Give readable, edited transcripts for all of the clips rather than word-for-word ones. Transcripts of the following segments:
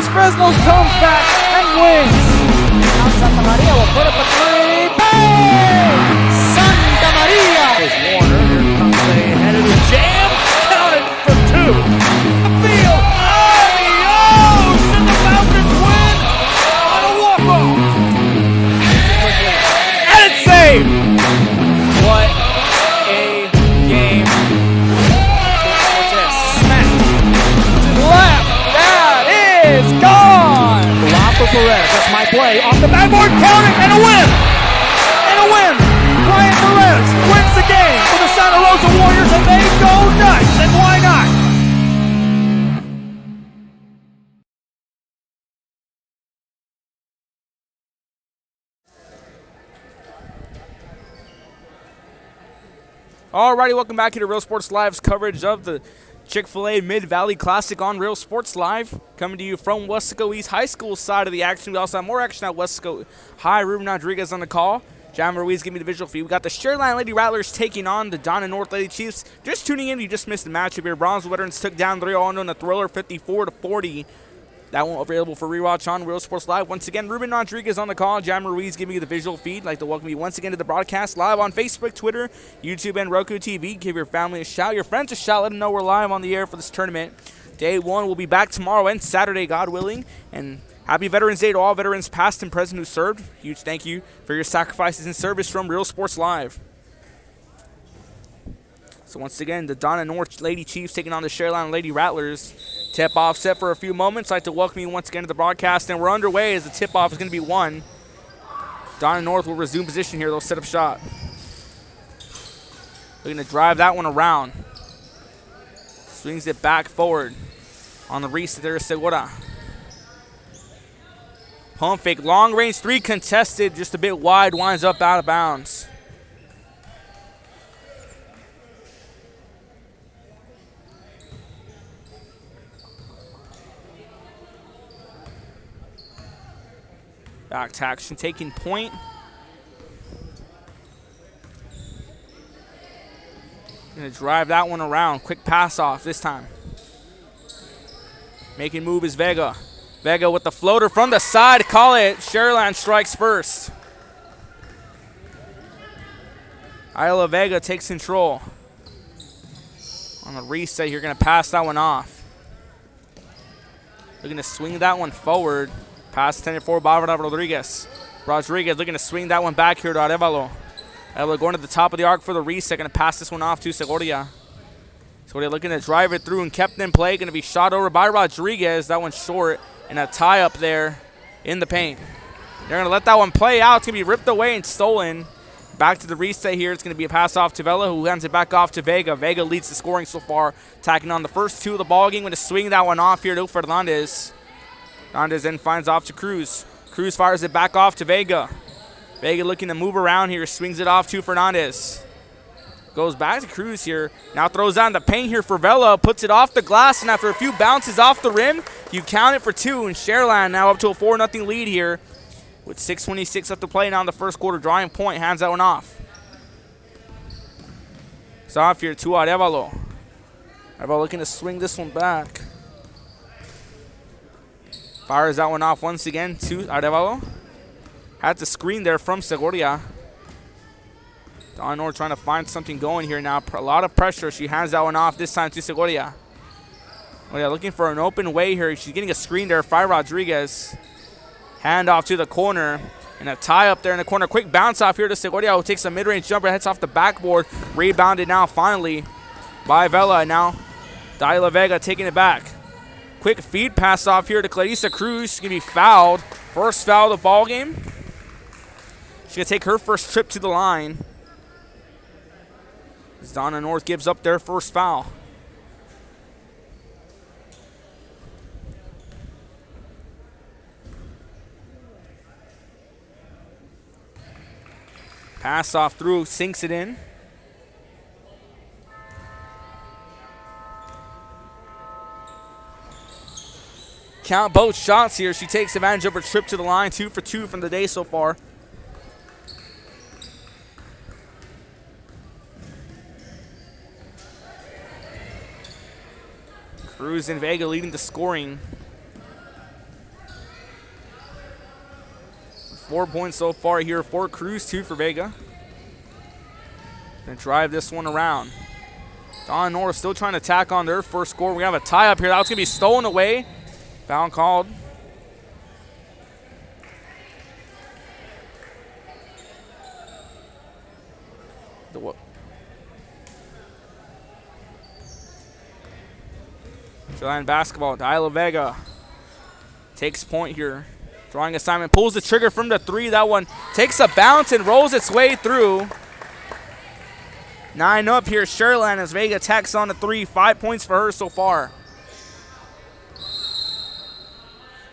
as Fresno comes back and wins. Now Santa Maria will put up a three. Bang! Santa Maria! There's Warner. Here comes a headed jam. Counted for two. The field. Adios! And the Falcons win on a walk-off. And it's saved. What a game. Cortez smacked to the left. That is gone! Block for Perez. That's my play. Off the backboard. Counting and a win. And a win! Brian Perez wins the game for the Santa Rosa Warriors, and they go nuts, and why not? Alrighty, welcome back here to Real Sports Live's coverage of the Chick-fil-A Mid-Valley Classic on Real Sports Live. Coming to you from Wesco East High School side of the action. We also have more action at Wesco High. Ruben Rodriguez on the call. John Ruiz, give me the visual feed. We got the Shareline Lady Rattlers taking on the Donna North Lady Chiefs. Just tuning in, you just missed the matchup here. Brownsville Veterans took down the Rio Hondo in a thriller, 54-40. That one available for rewatch on Real Sports Live. Once again, Ruben Rodriguez on the call. John Ruiz giving you the visual feed. I'd like to welcome you once again to the broadcast live on Facebook, Twitter, YouTube, and Roku TV. Give your family a shout, your friends a shout. Let them know we're live on the air for this tournament. Day one will be back tomorrow and Saturday, God willing. And happy Veterans Day to all veterans past and present who served. Huge thank you for your sacrifices and service from Real Sports Live. So once again, the Donna North Lady Chiefs taking on the Shareline Lady Rattlers. Tip-off set for a few moments. I'd like to welcome you once again to the broadcast, and we're underway as the tip-off is going to be won. Donna North will resume position here. They'll set up shot. They're going to drive that one around. Swings it back forward. On the reset there is Segura. Pump fake, long range three contested, just a bit wide, winds up out of bounds. Back to action, taking point. Gonna drive that one around. Quick pass off this time. Making move is Vega. Vega with the floater from the side. Call it. Shareline strikes first. Isla Vega takes control. On the reset, you're gonna pass that one off. They're gonna swing that one forward. Pass intended for Barbara Rodriguez. Rodriguez looking to swing that one back here to Arevalo. Arevalo going to the top of the arc for the reset. Going to pass this one off to Segoria. Segoria looking to drive it through and kept in play. Going to be shot over by Rodriguez. That one's short. And a tie up there in the paint. They're going to let that one play out. It's going to be ripped away and stolen. Back to the reset here. It's going to be a pass off to Vela, who hands it back off to Vega. Vega leads the scoring so far. Attacking on the first two of the ball game. Going to swing that one off here to Fernandez. Fernandez then finds off to Cruz. Cruz fires it back off to Vega. Vega looking to move around here. Swings it off to Fernandez. Goes back to Cruz here. Now throws on the paint here for Vela. Puts it off the glass. And after a few bounces off the rim, you count it for two. And Shareline now up to a 4-0 lead here. With 6:26 left to play now in the first quarter. Drawing point. Hands that one off. It's off here to Arevalo. Arevalo looking to swing this one back. Fires that one off once again to Arevalo. Had the screen there from Segoria. Donna North trying to find something going here now. A lot of pressure. She hands that one off this time to Segoria. Looking for an open way here. She's getting a screen there. Fire Rodriguez. Hand off to the corner. And a tie up there in the corner. Quick bounce off here to Segoria, who takes a mid-range jumper. Heads off the backboard. Rebounded now finally by Vela. Now Daila Vega taking it back. Quick feed pass off here to Clarissa Cruz. She's going to be fouled. First foul of the ball game. She's going to take her first trip to the line. As Donna North gives up their first foul. Pass off through, sinks it in. Count both shots here. She takes advantage of her trip to the line. 2 for 2 from the day so far. Cruz and Vega leading the scoring. 4 points so far here for Cruz, 2 for Vega. Gonna drive this one around. Don North still trying to tack on their first score. We have a tie up here. That's gonna be stolen away. Foul called. Line basketball. Isla Vega takes point here. Drawing assignment. Pulls the trigger from the 3. That one takes a bounce and rolls its way through. 9 up here. Sherland as Vega tacks on the 3. 5 points for her so far.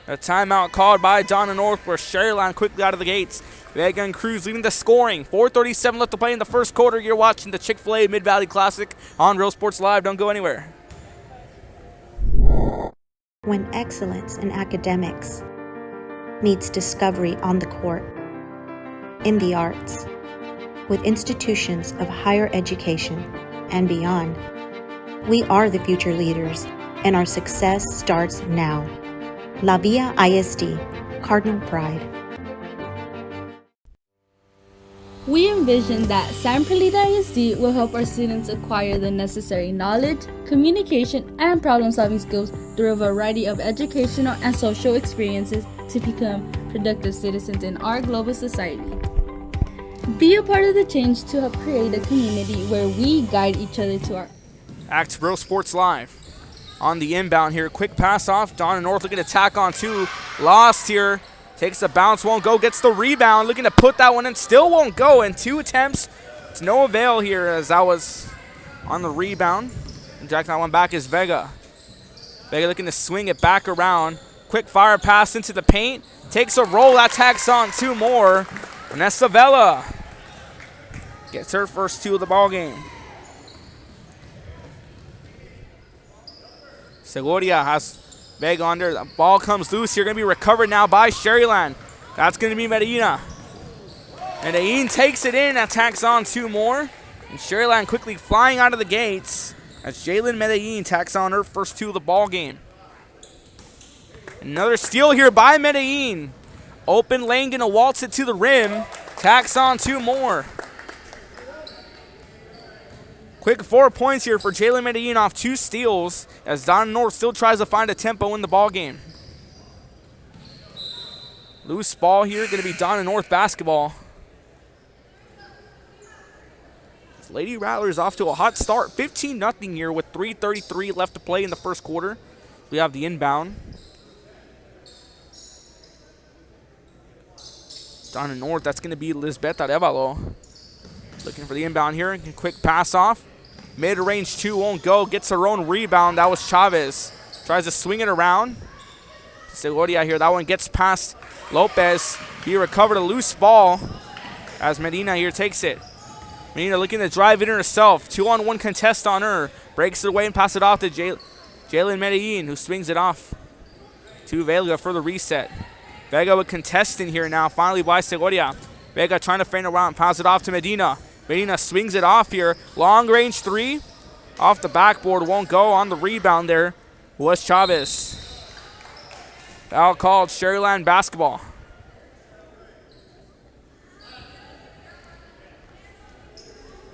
A timeout called by Donna North where Sherland quickly out of the gates. Vega and Cruz leading the scoring. 4:37 left to play in the first quarter. You're watching the Chick-fil-A Mid-Valley Classic on Real Sports Live. Don't go anywhere. When excellence in academics meets discovery on the court, in the arts, with institutions of higher education and beyond, we are the future leaders, and our success starts now. La Villa ISD, Cardinal Pride. We envision that San Perlita ISD will help our students acquire the necessary knowledge, communication, and problem-solving skills through a variety of educational and social experiences to become productive citizens in our global society. Be a part of the change to help create a community where we guide each other to our... Back to Real Sports Live. On the inbound here, quick pass off. Donna North looking to tack on 2. Lost here. Takes the bounce, won't go, gets the rebound, looking to put that one in, still won't go, and 2 attempts. It's no avail here as that was on the rebound. And Jack that one back is Vega. Vega looking to swing it back around. Quick fire pass into the paint. Takes a roll, that tacks on 2 more. Vanessa Vela gets her first 2 of the ball game. Segovia has Vega under. The ball comes loose here. Going to be recovered now by Sherryland. That's going to be Medina. Medellin takes it in. Attacks on 2 more. And Sherryland quickly flying out of the gates as Jalen Medellin tacks on her first 2 of the ball game. Another steal here by Medellin. Open lane, going to waltz it to the rim. Tacks on 2 more. Quick 4 points here for Jalen Medellin off 2 steals as Don North still tries to find a tempo in the ball game. Loose ball here, going to be Don North basketball. Lady Rattlers off to a hot start, 15-0 here with 3:33 left to play in the first quarter. We have the inbound. Don North, that's going to be Lisbeth Arevalo. Looking for the inbound here. Quick pass off. Mid-range 2 won't go. Gets her own rebound. That was Chavez. Tries to swing it around. Segovia here. That one gets past Lopez. He recovered a loose ball as Medina here takes it. Medina looking to drive it in herself. 2-on-1 contest on her. Breaks it away and passes it off to Jalen Medellin, who swings it off to Vega for the reset. Vega with contesting here now. Finally by Segovia. Vega trying to feint around. Pass it off to Medina. Medina swings it off here. Long range 3. Off the backboard. Won't go on the rebound there. Was Chavez. Foul called. Sherryland basketball.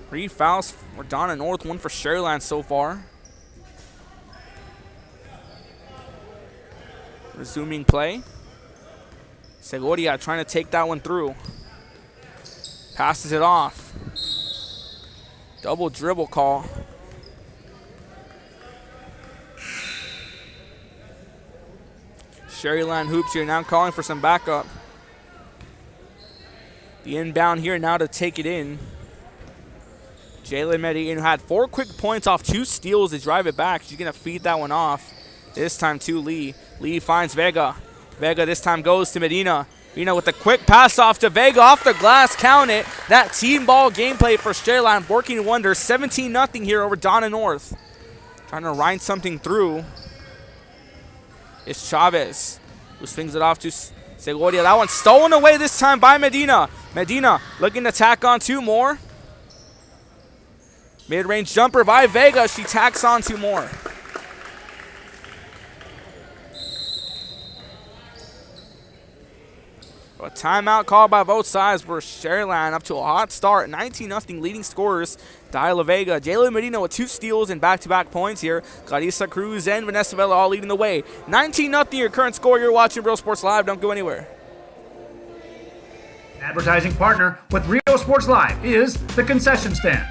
Three fouls for Donna North. 1 for Sherryland so far. Resuming play. Segovia trying to take that one through. Passes it off. Double dribble call. Sherryland hoops here now calling for some backup. The inbound here now to take it in. Jalen Medellin had 4 quick points off 2 steals to drive it back. She's going to feed that one off. This time to Lee. Lee finds Vega. Vega this time goes to Medina. Medina with a quick pass off to Vega off the glass. Count it. That team ball gameplay for Sherryland working wonders. 17-0 here over Donna North. Trying to rind something through. It's Chavez who swings it off to Segovia. That one stolen away this time by Medina. Medina looking to tack on 2 more. Mid-range jumper by Vega. She tacks on 2 more. But timeout called by both sides for Sharyland. Up to a hot start. 19-0 leading scorers. De La Vega, Jalen Medina with 2 steals and back-to-back points here. Clarissa Cruz and Vanessa Vela all leading the way. 19-0 your current score. You're watching Real Sports Live. Don't go anywhere. Advertising partner with Rio Sports Live is the Concession Stand.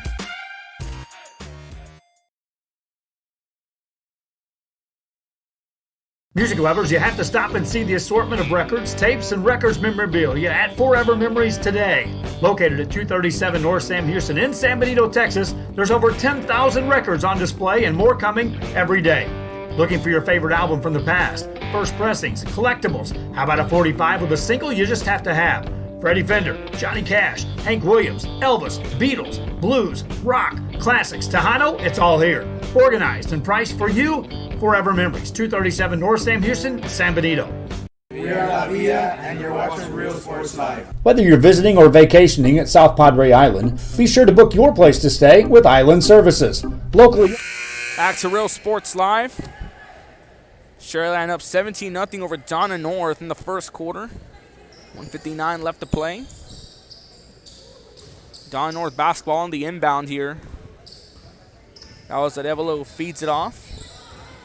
Music lovers, you have to stop and see the assortment of records, tapes, and records memorabilia at Forever Memories today. Located at 237 North Sam Houston in San Benito, Texas, there's over 10,000 records on display and more coming every day. Looking for your favorite album from the past, first pressings, collectibles? How about a 45 with a single you just have to have? Freddie Fender, Johnny Cash, Hank Williams, Elvis, Beatles, blues, rock, classics, Hondo, it's all here. Organized and priced for you. Forever Memories, 237 North Sam Houston, San Benito. Viva la vida, and you're watching Real Sports Live. Whether you're visiting or vacationing at South Padre Island, be sure to book your place to stay with Island Services. Locally. Back to Real Sports Live. Sharyland up 17-0 over Donna North in the first quarter. 1:59 left to play. Donna North basketball on the inbound here. That was Arevalo who feeds it off.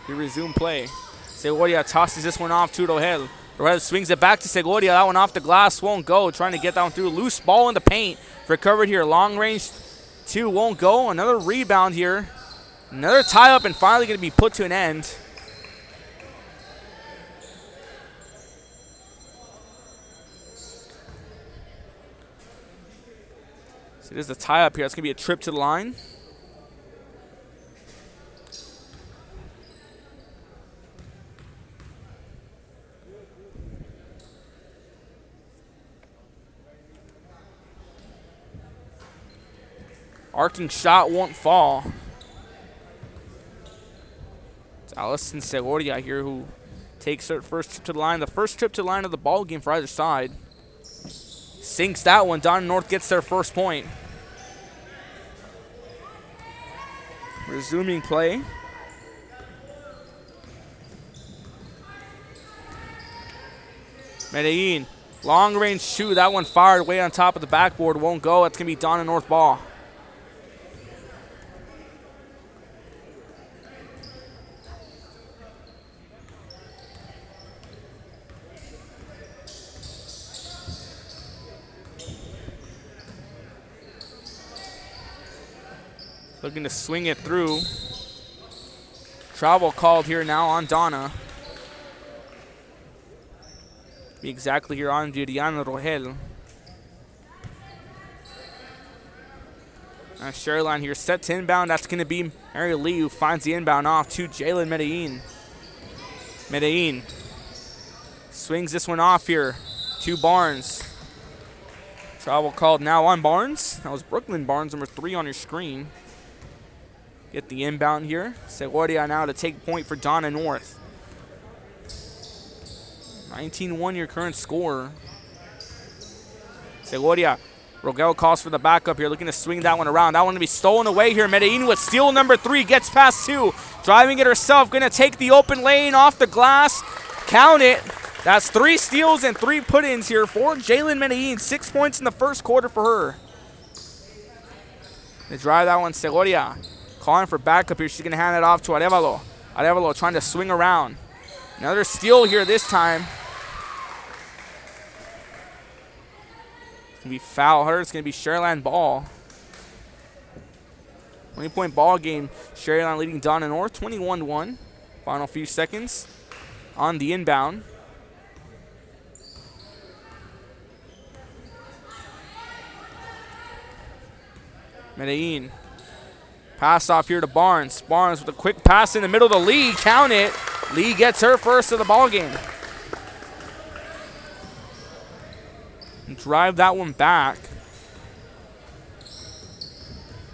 He resumed play. Segoria tosses this one off to Rohel. Rohel swings it back to Segoria. That one off the glass won't go. Trying to get that one through. Loose ball in the paint. Recovered here. Long range 2 won't go. Another rebound here. Another tie up and finally going to be put to an end. So there's a tie up here. That's going to be a trip to the line. Arcing shot won't fall. It's Allison Segoria here who takes her first trip to the line. The first trip to the line of the ball game for either side. Sinks that one. Donna North gets their first point. Resuming play. Medellin. Long range shoot. That one fired way on top of the backboard. Won't go. It's going to be Donna North ball. Looking to swing it through. Travel called here now on Donna. Be exactly here on Viridiana Rohel. Sharyland here set to inbound. That's going to be Mary Lee who finds the inbound off to Jalen Medellin. Medellin swings this one off here to Barnes. Travel called now on Barnes. That was Brooklyn Barnes, number 3 on your screen. Get the inbound here. Segoria now to take point for Donna North. 19-1 your current score. Segoria. Rogel calls for the backup here, looking to swing that one around. That one to be stolen away here. Medellin with steal number 3, gets past 2. Driving it herself, going to take the open lane off the glass. Count it. That's 3 steals and 3 put-ins here for Jalen Medellin. 6 points in the first quarter for her. They drive that one, Segoria. Calling for backup here. She's going to hand it off to Arevalo. Arevalo trying to swing around. Another steal here this time. It's going to be foul her. It's going to be Sharyland ball. 20-point ball game. Sharyland leading Donna North 21-1. Final few seconds on the inbound. Medellin. Pass off here to Barnes. Barnes with a quick pass in the middle to Lee. Count it. Lee gets her first of the ball game. And drive that one back.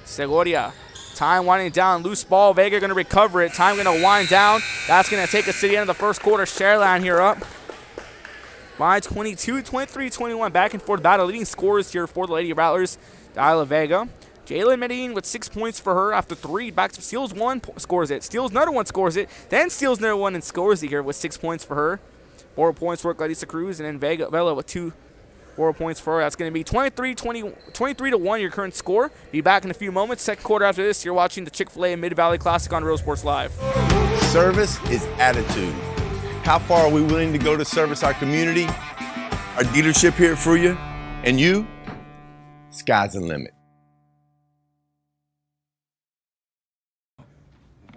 Segoria. Time winding down. Loose ball. Vega going to recover it. Time going to wind down. That's going to take us to the end of the first quarter. Sharyland here up by 22, 23, 21. Back and forth battle. Leading scorers here for the Lady Rattlers. De La Vega. Jalen Medellin with 6 points for her after 3. Back to steals 1, scores it. Steals another one, scores it. Then steals another one and scores it here with 6 points for her. 4 points for Clarissa Cruz, and then Vela with 2 4 points for her. That's going to be 23-1, your current score. Be back in a few moments. Second quarter after this, you're watching the Chick-fil-A Mid-Valley Classic on Real Sports Live. Service is attitude. How far are we willing to go to service our community, our dealership here at Fruya, and you? Sky's the limit.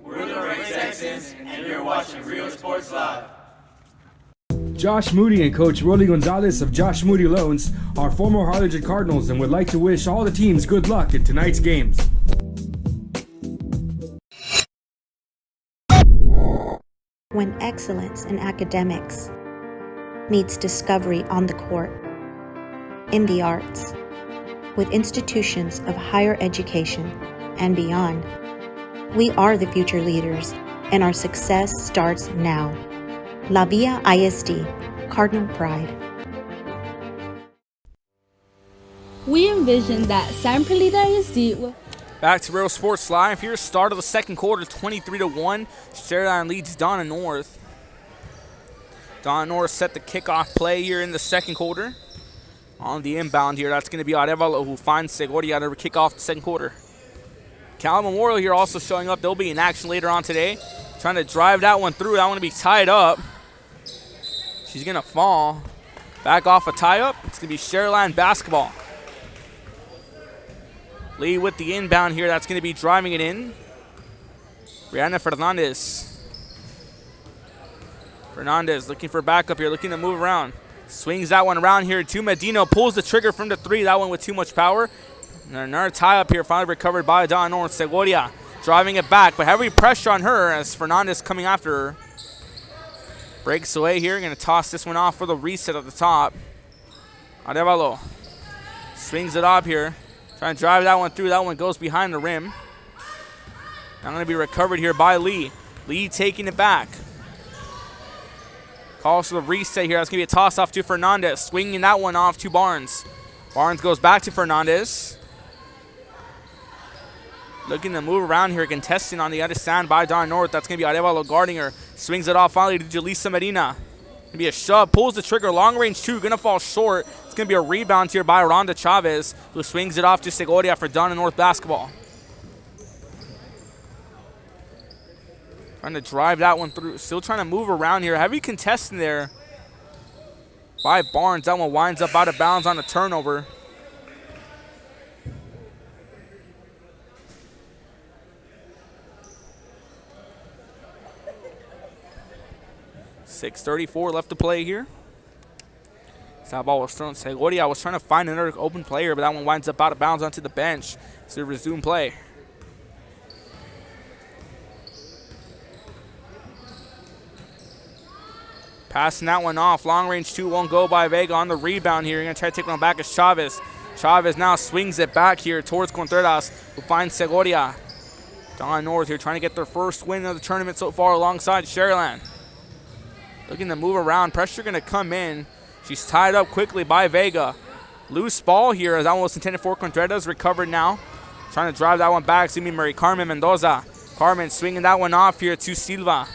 We're the Race Texans, and you're watching Real Sports Live. Josh Moody and Coach Rolly Gonzalez of Josh Moody Loans are former Harlingen Cardinals and would like to wish all the teams good luck in tonight's games. When excellence in academics meets discovery on the court, in the arts, with institutions of higher education and beyond, we are the future leaders, and our success starts now. La Villa ISD, Cardinal Pride. We envision that San Perlita ISD will... Back to Real Sports Live here. Start of the second quarter, 23-1. Sheridan leads Donna North. Donna North set the kickoff play here in the second quarter. On the inbound here, that's going to be Arevalo who finds Segoria to kick off the second quarter. Cal Memorial here also showing up. They'll be in action later on today. Trying to drive that one through. That one to be tied up. She's going to fall. Back off a tie-up. It's going to be Sherland basketball. Lee with the inbound here. That's going to be driving it in. Brianna Fernandez. Fernandez looking for backup here. Looking to move around. Swings that one around here to Medina. Pulls the trigger from the three. That one with too much power. And another tie-up here. Finally recovered by Don North. Segoria driving it back. But heavy pressure on her as Fernandez coming after her. Breaks away here. Going to toss this one off for the reset at the top. Arevalo swings it up here. Trying to drive that one through. That one goes behind the rim. Now going to be recovered here by Lee. Lee taking it back. Calls for the reset here. That's going to be a toss off to Fernandez. Swinging that one off to Barnes. Barnes goes back to Fernandez. Looking to move around here, contesting on the other side by Don North. That's going to be Arevalo guarding her. Swings it off finally to Jaleesa Medina. Going to be a shove, pulls the trigger, long range two, going to fall short. It's going to be a rebound here by Rhonda Chavez, who swings it off to Segoria for Don North basketball. Trying to drive that one through, still trying to move around here. Heavy contesting there by Barnes. That one winds up out of bounds on the turnover. .6:34 left to play here. That ball was thrown. Segoria was trying to find another open player, but that one winds up out of bounds onto the bench. So resume play. Passing that one off. Long range two won't go by Vega on the rebound here. You're going to try to take one back as Chavez. Chavez now swings it back here towards Contreras, who finds Segoria. Don North here trying to get their first win of the tournament so far alongside Sherland. Looking to move around. Pressure going to come in. She's tied up quickly by Vega. Loose ball here as that one was intended for Contreras. Recovered now. Trying to drive that one back. Simi Murray. Carmen Mendoza. Carmen swinging that one off here to Silva.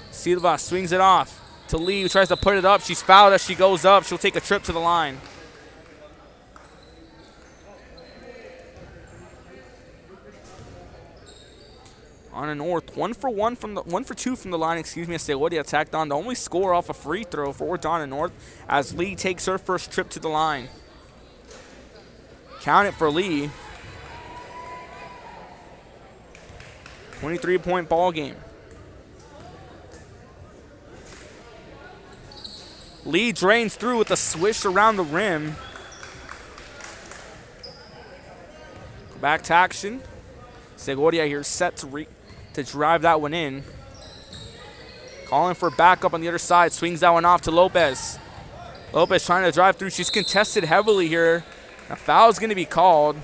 Silva swings it off to Lee, who tries to put it up. She's fouled as she goes up. She'll take a trip to the line. On a North, 1 for 2 from the line. Excuse me, as Segoria tacked on the only score off a free throw for Donna North as Lee takes her first trip to the line. Count it for Lee. 23-point ball game. Lee drains through with a swish around the rim. Back to action. Segoria here set to drive that one in. Calling for backup on the other side. Swings that one off to Lopez. Lopez trying to drive through. She's contested heavily here. A foul is going to be called.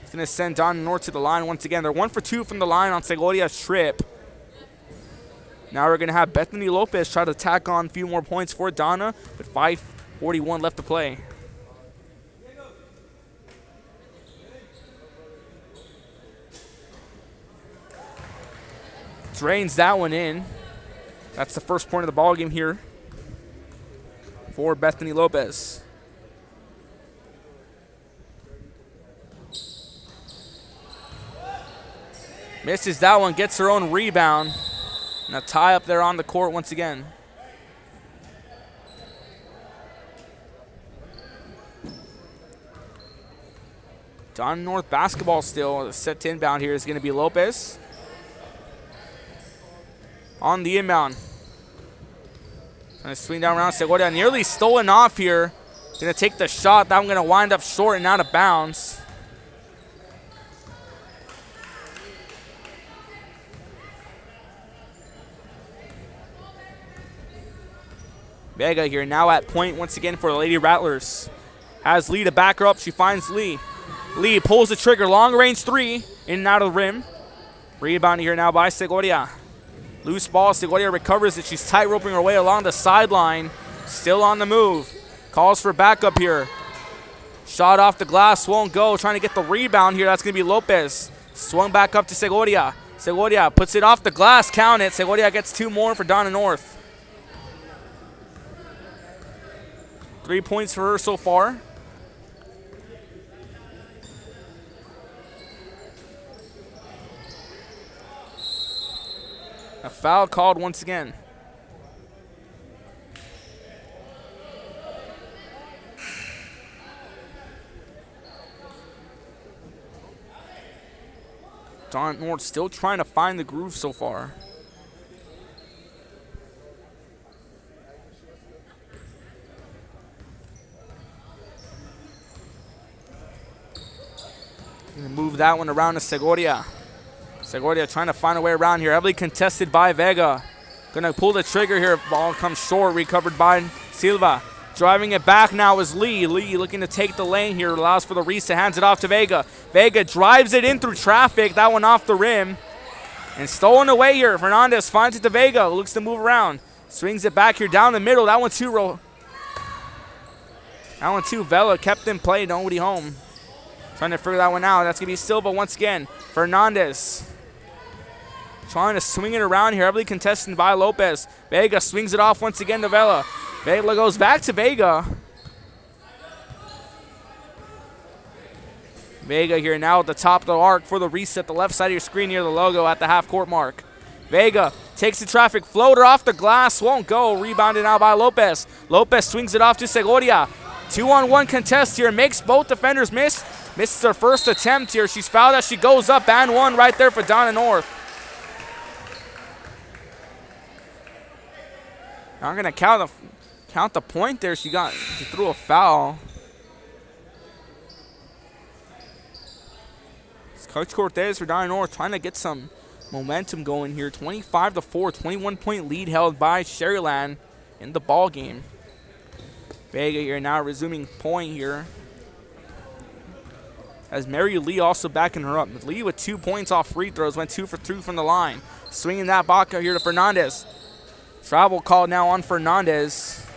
It's going to send Don North to the line once again. They're 1 for 2 from the line on Segoria's trip. Now we're going to have Bethany Lopez try to tack on a few more points for Donna, with 5:41 left to play. Drains that one in. That's the first point of the ball game here. for Bethany Lopez. Misses that one, gets her own rebound. And a tie up there on the court once again. Don North basketball still. The set to inbound here is going to be Lopez. On the inbound. Trying to swing down around Segovia. Nearly stolen off here. Going to take the shot. That one going to wind up short and out of bounds. Vega here now at point once again for the Lady Rattlers. Has Lee to back her up. She finds Lee. Lee pulls the trigger. Long range three. In and out of the rim. Rebounding here now by Segovia. Loose ball. Segovia recovers it. She's tight roping her way along the sideline. Still on the move. Calls for backup here. Shot off the glass. Won't go. Trying to get the rebound here. That's going to be Lopez. Swung back up to Segovia. Segovia puts it off the glass. Count it. Segovia gets 2 more for Donna North. 3 points for her so far. A foul called once again. Donna North still trying to find the groove so far. Move that one around to Segovia. Segovia trying to find a way around here. Heavily contested by Vega. Gonna pull the trigger here. Ball comes short. Recovered by Silva. Driving it back now is Lee. Lee looking to take the lane here. Allows for the reset. Hands it off to Vega. Vega drives it in through traffic. That one off the rim. And stolen away here. Fernandez finds it to Vega. Looks to move around. Swings it back here down the middle. That one too. Vela kept in play. Nobody home. Trying to figure that one out. That's going to be Silva once again. Fernandez trying to swing it around here. Heavily contested by Lopez. Vega swings it off once again to Vela. Vela goes back to Vega. Vega here now at the top of the arc for the reset. The left side of your screen near the logo at the half-court mark. Vega takes the traffic floater off the glass. Won't go. Rebounded now by Lopez. Lopez swings it off to Segovia. 2-on-1 contest here. Makes both defenders miss. Misses her first attempt here. She's fouled as she goes up and one right there for Donna North. I'm going to count the point there. She threw a foul. It's Coach Cortez for Donna North trying to get some momentum going here. 25-4, 21-point lead held by Sherryland in the ball game. Vega here now resuming point here. As Mary Lee also backing her up. Lee with 2 points off free throws, went 2 for 2 from the line. Swinging that back here to Fernandez. Travel call now on Fernandez.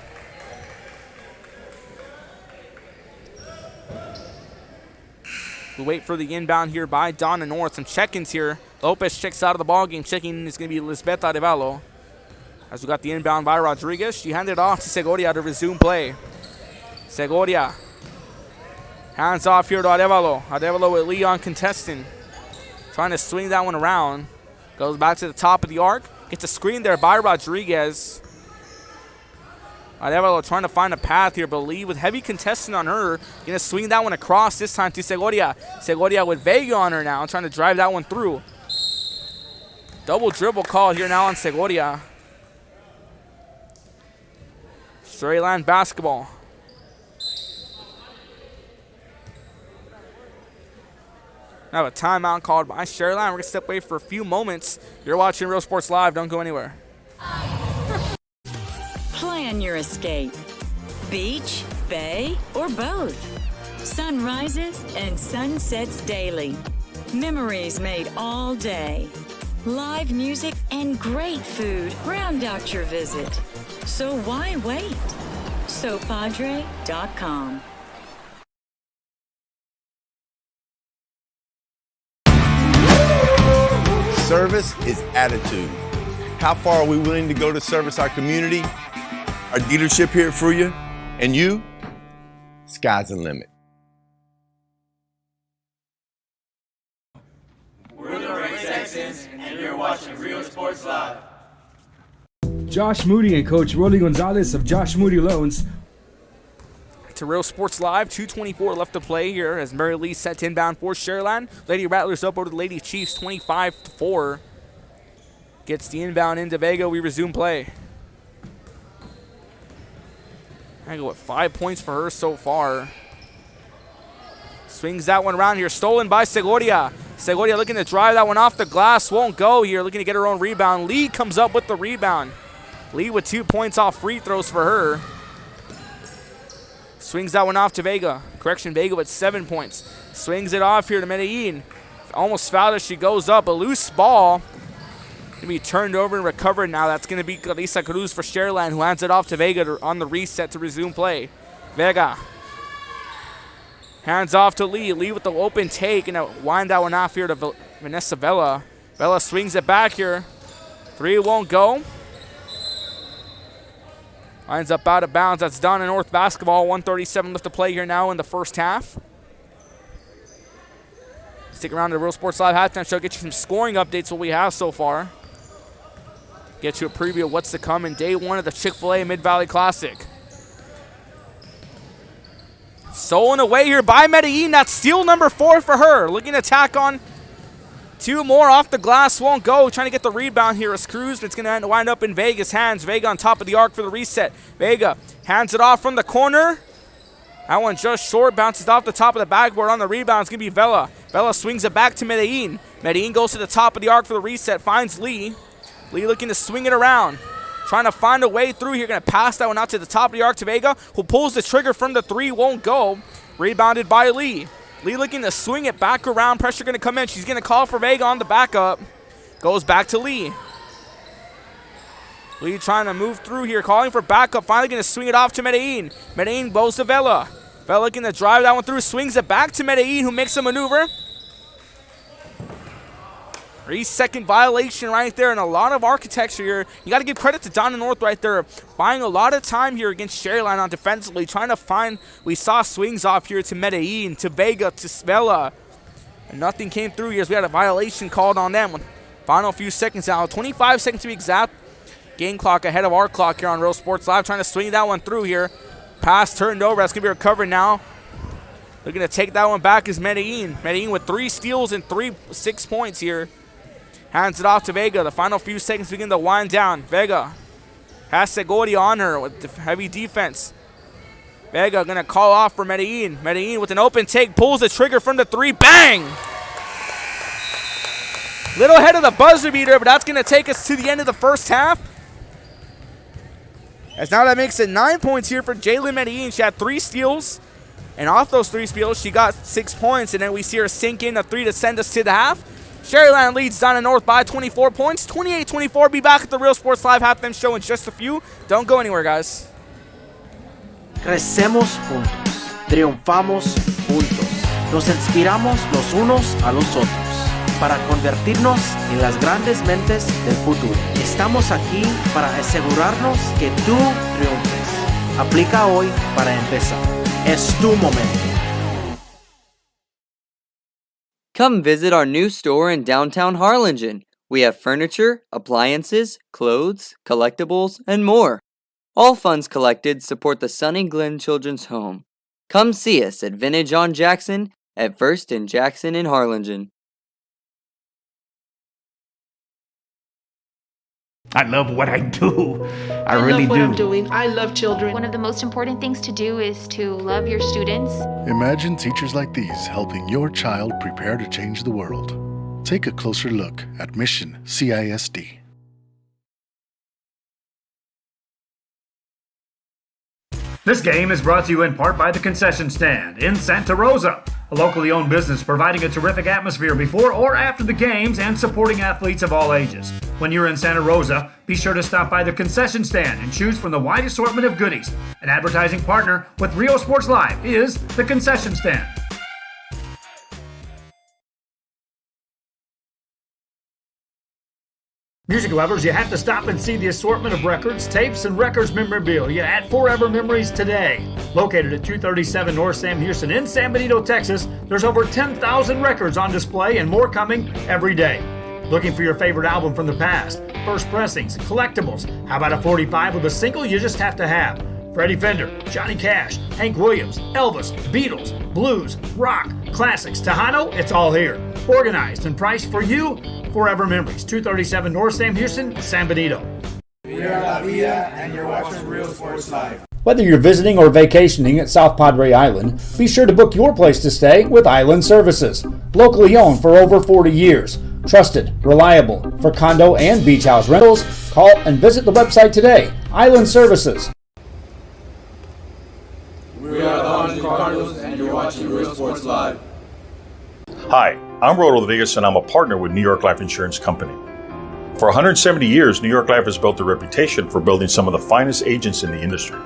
We wait for the inbound here by Donna North. Some check-ins here. Lopez checks out of the ball game. Checking is going to be Lisbeth Arevalo. As we got the inbound by Rodriguez, she handed it off to Segovia to resume play. Segovia. Hands off here to Arevalo. Arevalo with Leon contesting. Trying to swing that one around. Goes back to the top of the arc. Gets a screen there by Rodriguez. Arevalo trying to find a path here, but Lee with heavy contesting on her. Going to swing that one across this time to Segovia. Segovia with Vega on her now. Trying to drive that one through. Double dribble call here now on Segovia. Strayland basketball. Now a timeout called by Sherryland. We're going to step away for a few moments. You're watching Real Sports Live. Don't go anywhere. Plan your escape. Beach, bay, or both. Sunrises and sunsets daily. Memories made all day. Live music and great food round out your visit. So why wait? SoPadre.com. Service is attitude. How far are we willing to go to service our community, our dealership here for you? And you, sky's the limit. We're the Red Texans, and you're watching Real Sports Live. Josh Moody and Coach Rolly Gonzalez of Josh Moody Loans. To Real Sports Live, 2:24 left to play here as Mary Lee set to inbound for Sharyland. Lady Rattlers up over the Lady Chiefs, 25-4. Gets the inbound into Vega. We resume play. I go with 5 points for her so far. Swings that one around here. Stolen by Segoria. Segoria looking to drive that one off the glass. Won't go here. Looking to get her own rebound. Lee comes up with the rebound. Lee with 2 points off free throws for her. Swings that one off to Vega. Correction, Vega with 7 points. Swings it off here to Medellin. Almost fouled as she goes up. A loose ball. Going to be turned over and recovered now. That's going to be Clarissa Cruz for Sharyland, who hands it off to Vega on the reset to resume play. Vega. Hands off to Lee. Lee with the open take and wind that one off here to Vanessa Vela. Vela swings it back here. 3 won't go. Lines up out of bounds. That's Donna North basketball. 1:37 left to play here now in the first half. Stick around to the Real Sports Live halftime show. Get you some scoring updates what we have so far. Get you a preview of what's to come in day 1 of the Chick-fil-A Mid-Valley Classic. Stolen away here by Medellin. That's steal number 4 for her. Looking to tack on 2 more off the glass. Won't go. Trying to get the rebound here is Cruz. But it's going to wind up in Vega's hands. Vega on top of the arc for the reset. Vega hands it off from the corner. That one just short. Bounces off the top of the backboard on the rebound. It's going to be Vela. Vela swings it back to Medellin. Medellin goes to the top of the arc for the reset. Finds Lee. Lee looking to swing it around. Trying to find a way through here. Going to pass that one out to the top of the arc to Vega, who pulls the trigger from the 3. Won't go. Rebounded by Lee. Lee looking to swing it back around. Pressure going to come in. She's going to call for Vega on the backup. Goes back to Lee. Lee trying to move through here. Calling for backup. Finally going to swing it off to Medellin. Medellin goes to Vela. Vela looking to drive that one through. Swings it back to Medellin, who makes a maneuver. 3-second violation right there, and a lot of architecture here. You got to give credit to Donna North right there, buying a lot of time here against Sharyland on defensively, trying to find. We saw swings off here to Medellin, to Vega, to Vela, and nothing came through here as we had a violation called on them. Final few seconds now, 25 seconds to be exact. Game clock ahead of our clock here on Real Sports Live, trying to swing that one through here. Pass turned over. That's going to be recovered now. Looking to take that one back is Medellin. Medellin with 3 steals and 6 points here. Hands it off to Vega. The final few seconds begin to wind down. Vega has Segoria on her with heavy defense. Vega going to call off for Medellin. Medellin with an open take. Pulls the trigger from the 3. Bang! Little ahead of the buzzer beater, but that's going to take us to the end of the first half. As now that makes it 9 points here for Jalen Medellin. She had 3 steals. And off those 3 steals, she got 6 points. And then we see her sink in a 3 to send us to the half. Sharyland leads Donna North by 24 points, 28-24. Be back at the Real Sports Live halftime show in just a few. Don't go anywhere, guys. Crecemos juntos, triunfamos juntos, nos inspiramos los unos a los otros para convertirnos en las grandes mentes del futuro. Estamos aquí para asegurarnos que tú triunfes. Aplica hoy para empezar. Es tu momento. Come visit our new store in downtown Harlingen. We have furniture, appliances, clothes, collectibles, and more. All funds collected support the Sunny Glen Children's Home. Come see us at Vintage on Jackson at First and Jackson in Harlingen. I love what I do. I really love what do. I'm doing. I love children. One of the most important things to do is to love your students. Imagine teachers like these helping your child prepare to change the world. Take a closer look at Mission CISD. This game is brought to you in part by the Concession Stand in Santa Rosa, a locally owned business providing a terrific atmosphere before or after the games and supporting athletes of all ages. When you're in Santa Rosa, be sure to stop by the Concession Stand and choose from the wide assortment of goodies. An advertising partner with Real Sports Live is the Concession Stand. Music lovers, you have to stop and see the assortment of records, tapes, and records memorabilia at Forever Memories today. Located at 237 North Sam Houston in San Benito, Texas, there's over 10,000 records on display and more coming every day. Looking for your favorite album from the past, first pressings, collectibles? How about a 45 with a single you just have to have? Freddie Fender, Johnny Cash, Hank Williams, Elvis, Beatles, blues, rock, classics, Hondo, it's all here. Organized and priced for you. Forever Memories, 237 North Sam Houston, San Benito. We are La Vida, and you're watching Real Sports Live. Whether you're visiting or vacationing at South Padre Island, be sure to book your place to stay with Island Services. Locally owned for over 40 years. Trusted, reliable for condo and beach house rentals. Call and visit the website today. Island Services. We are the Hondo Cardinals, and you're watching Real Sports Live. Hi, I'm Roldo Vegas, and I'm a partner with New York Life Insurance Company. For 170 years, New York Life has built a reputation for building some of the finest agents in the industry.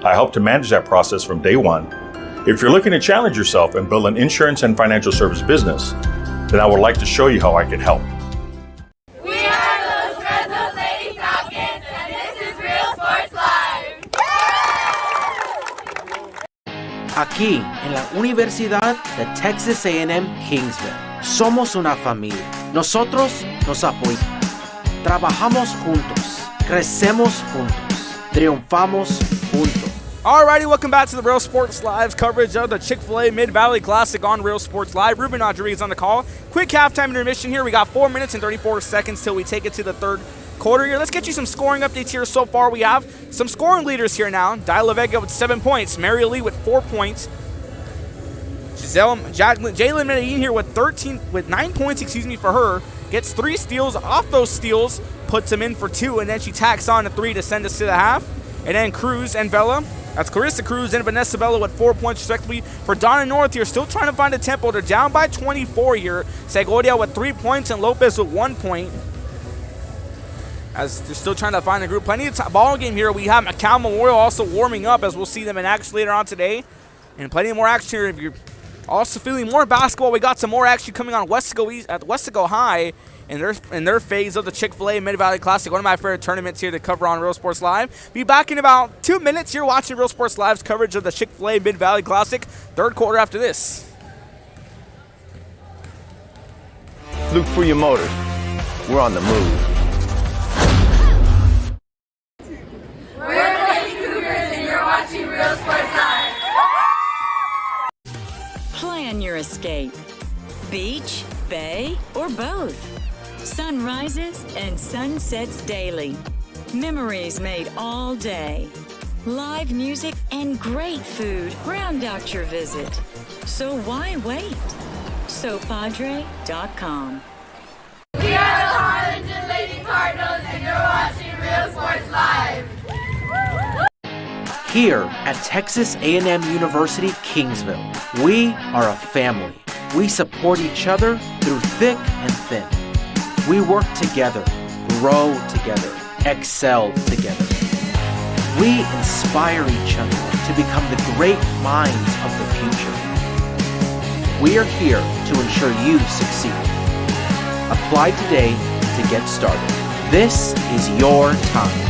I help to manage that process from day one. If you're looking to challenge yourself and build an insurance and financial service business, then I would like to show you how I can help. We are those Red Nose Lady Falcons, and this is Real Sports Live. Aquí, en la Universidad de Texas A&M Kingsville, somos una familia. Nosotros nos apoyamos, trabajamos juntos, crecemos juntos, triunfamos juntos. Alrighty, welcome back to the Real Sports Live's coverage of the Chick-fil-A Mid-Valley Classic on Real Sports Live. Ruben Rodriguez on the call. Quick halftime intermission here. We got 4 minutes and 34 seconds till we take it to the third quarter here. Let's get you some scoring updates here. So far, we have some scoring leaders here now. Di La Vega with 7 points. Mary Lee with 4 points. Jalen Medellin here with 9 points, for her. Gets 3 steals. Off those steals, puts them in for 2, and then she tacks on a 3 to send us to the half. And then Cruz and Vela. That's Clarissa Cruz and Vanessa Bella with 4 points respectively. For Donna North here, still trying to find a tempo. They're down by 24 here. Segoria with 3 points and Lopez with 1 point. As they're still trying to find a group. Plenty of ball game here. We have McCall Memorial also warming up, as we'll see them in action later on today. And plenty more action here. If you're also feeling more basketball, we got some more action coming on Westaco East at Westaco High in their phase of the Chick-fil-A Mid-Valley Classic, one of my favorite tournaments here to cover on Real Sports Live. Be back in about 2 minutes here watching Real Sports Live's coverage of the Chick-fil-A Mid-Valley Classic, third quarter after this. Look for your motors. We're on the move. We're the Lady Cougars, and you're watching Real Sports Live. Plan your escape. Beach, bay, or both. Sunrises and sunsets daily. Memories made all day. Live music and great food round out your visit. So why wait? SoPadre.com. We are the Harlingen Lady Cardinals, and you're watching Real Sports Live. Here at Texas A&M University, Kingsville, we are a family. We support each other through thick and thin. We work together, grow together, excel together. We inspire each other to become the great minds of the future. We are here to ensure you succeed. Apply today to get started. This is your time.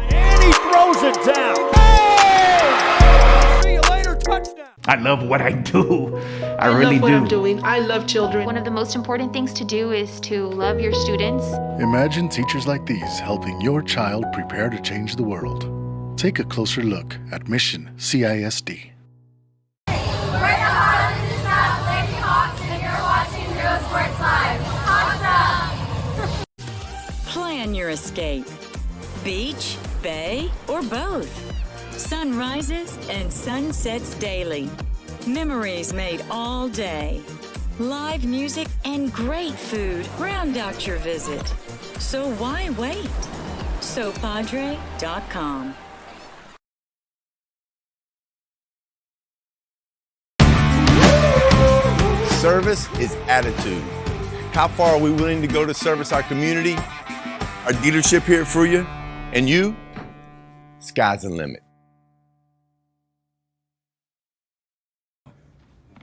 And he throws it down. Hey! See you later, touchdown. I love what I do. I really love what do. I'm doing. I love children. One of the most important things to do is to love your students. Imagine teachers like these helping your child prepare to change the world. Take a closer look at Mission CISD. We're the Harlingen South Lady Hawks, and you're watching Real Sports Live. Hawks up! Plan your escape. Beach, bay, or both. Sunrises and sunsets daily. Memories made all day. Live music and great food round out your visit. So why wait? SoPadre.com. Service is attitude. How far are we willing to go to service our community? Our dealership here for you, and you, sky's the limit.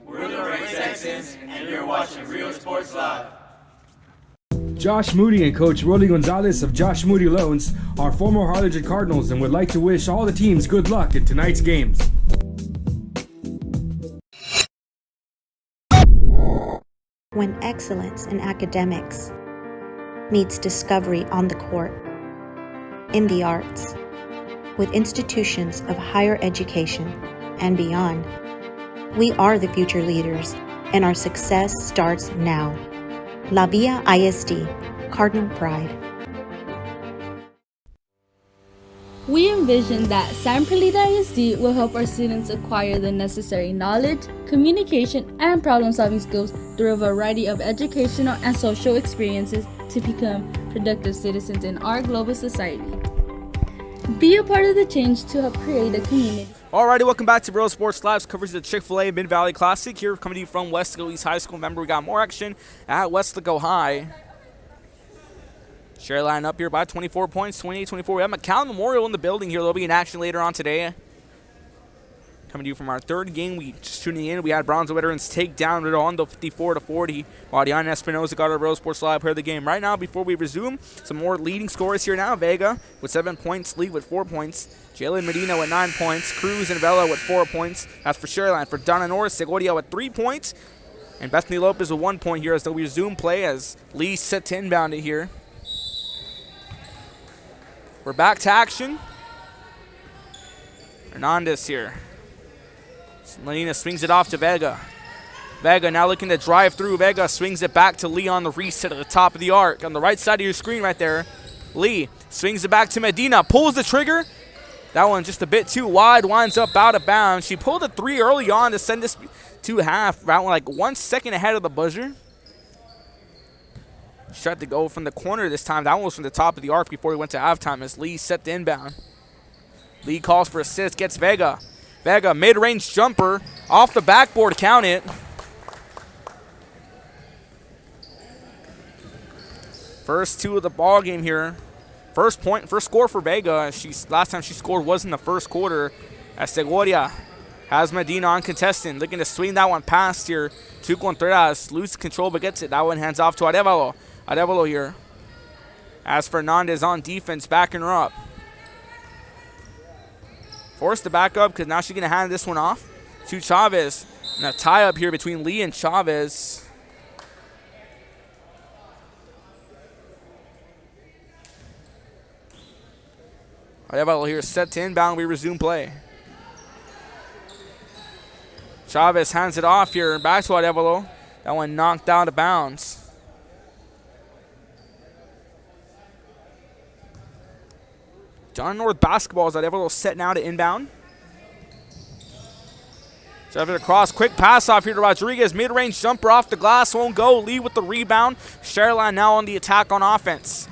We're the Red Texans, and you're watching Real Sports Live. Josh Moody and Coach Rolly Gonzalez of Josh Moody Loans are former Harlingen Cardinals and would like to wish all the teams good luck in tonight's games. When excellence in academics meets discovery on the court, in the arts, with institutions of higher education and beyond, we are the future leaders, and our success starts now. La Villa ISD, Cardinal Pride. We envision that San Perlita ISD will help our students acquire the necessary knowledge, communication, and problem-solving skills through a variety of educational and social experiences to become productive citizens in our global society. Be a part of the change to help create a community. Alrighty, welcome back to Real Sports Live's coverage of the Chick-fil-A Mid-Valley Classic. Here coming to you from Westlaco East High School. Remember, we got more action at Westlaco High. Share line up here by 24 points, 28-24. We have McCown Memorial in the building here. They'll be in action later on today. Coming to you from our third game. We just tuning in. We had Brownsville Veterans take down Hondo 54-40. While Diana Espinoza got our Real Sports Live here of the game. Right now, before we resume, some more leading scorers here now. Vega with 7 points, Lee with 4 points. Jalen Medina with 9 points. Cruz and Vela with 4 points. That's for Shareline. For Donna Norris, Segoria with 3 points. And Bethany Lopez with 1 point here as we resume play as Lee set to inbound it here. We're back to action. Hernandez here. Medina swings it off to Vega. Vega now looking to drive through. Vega swings it back to Lee on the reset at the top of the arc. On the right side of your screen right there. Lee swings it back to Medina. Pulls the trigger. That one just a bit too wide. Winds up out of bounds. She pulled a 3 early on to send this to half. Around like 1 second ahead of the buzzer. She tried to go from the corner this time. That one was from the top of the arc before we went to halftime as Lee set the inbound. Lee calls for assist, gets Vega. Vega, mid-range jumper, off the backboard, count it. First 2 of the ball game here. First score for Vega. Last time she scored was in the first quarter. As Segoria has Medina uncontested, looking to swing that one past here. Two Contreras loses control but gets it. That one hands off to Arevalo. Arevalo here. As Fernandez on defense, backing her up. Forced to back up because now she's going to hand this one off to Chavez. And a tie-up here between Lee and Chavez. Arevalo here set to inbound. We resume play. Chavez hands it off here. Back to Arevalo. That one knocked out of bounds. John North basketball is Arevalo set now to inbound. Chavez across. Quick pass off here to Rodriguez. Mid-range jumper off the glass. Won't go. Lee with the rebound. Shareline now on the attack on offense.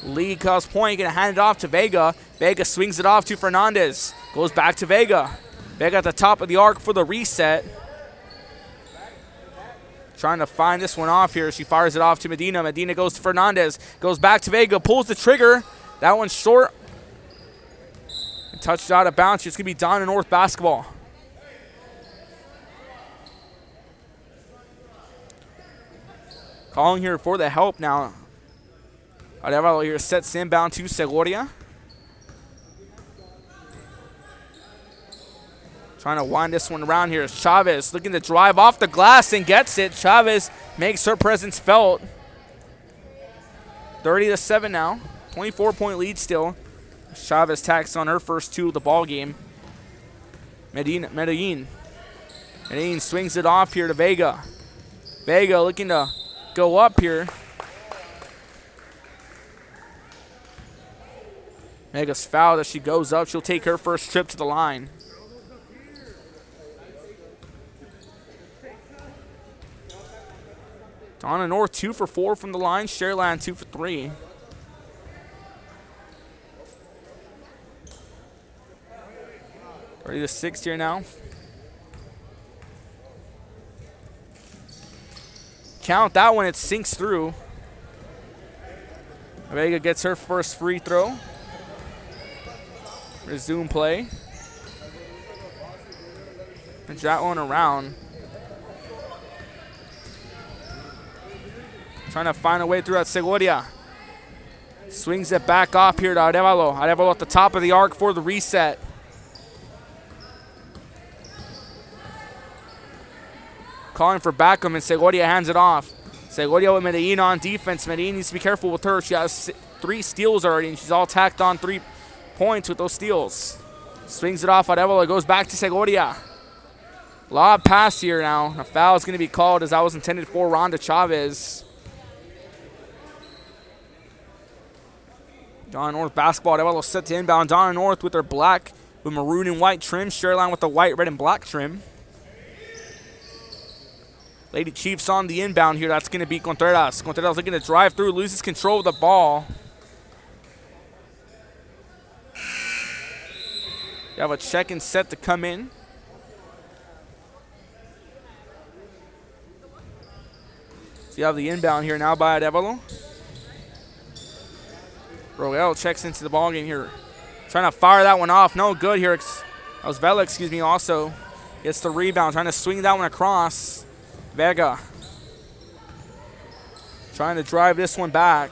Lee calls point. Going to hand it off to Vega. Vega swings it off to Fernandez. Goes back to Vega. Vega at the top of the arc for the reset. Trying to find this one off here. She fires it off to Medina. Medina goes to Fernandez. Goes back to Vega. Pulls the trigger. That one's short. And touched out of bounds. It's going to be Donna North basketball. Calling here for the help now. Arevalo here sets inbound to Segoria. Trying to wind this one around here. Chavez looking to drive off the glass and gets it. Chavez makes her presence felt. 30-7 now. 24-point lead still. Chavez tacks on her first 2 of the ball game. Medellin swings it off here to Vega. Vega looking to go up here. Vega's fouled as she goes up. She'll take her first trip to the line. Donna North 2 for 4 from the line. Shareland 2 for 3. Ready to 6 here now. Count that one. It sinks through. Vega gets her first free throw. Resume play. Brings that one around. Trying to find a way through that Segovia. Swings it back off here to Arevalo. Arevalo at the top of the arc for the reset. Calling for Backham, and Segovia hands it off. Segovia with Medellin on defense. Medellin needs to be careful with her. She has 3 steals already, and she's all tacked on 3 points with those steals. Swings it off. Arevalo goes back to Segovia. Lob pass here now. A foul is going to be called as that was intended for Rhonda Chavez. Donna North basketball. Arevalo set to inbound. Donna North with her black with maroon and white trim. Sherline with the white, red, and black trim. Lady Chiefs on the inbound here. That's going to be Contreras. Contreras looking to drive through, loses control of the ball. You have a check and set to come in. So you have the inbound here now by Arevalo. Roel checks into the ball game here. Trying to fire that one off. No good here. That was Vela, excuse me, also. Gets the rebound. Trying to swing that one across. Vega. Trying to drive this one back.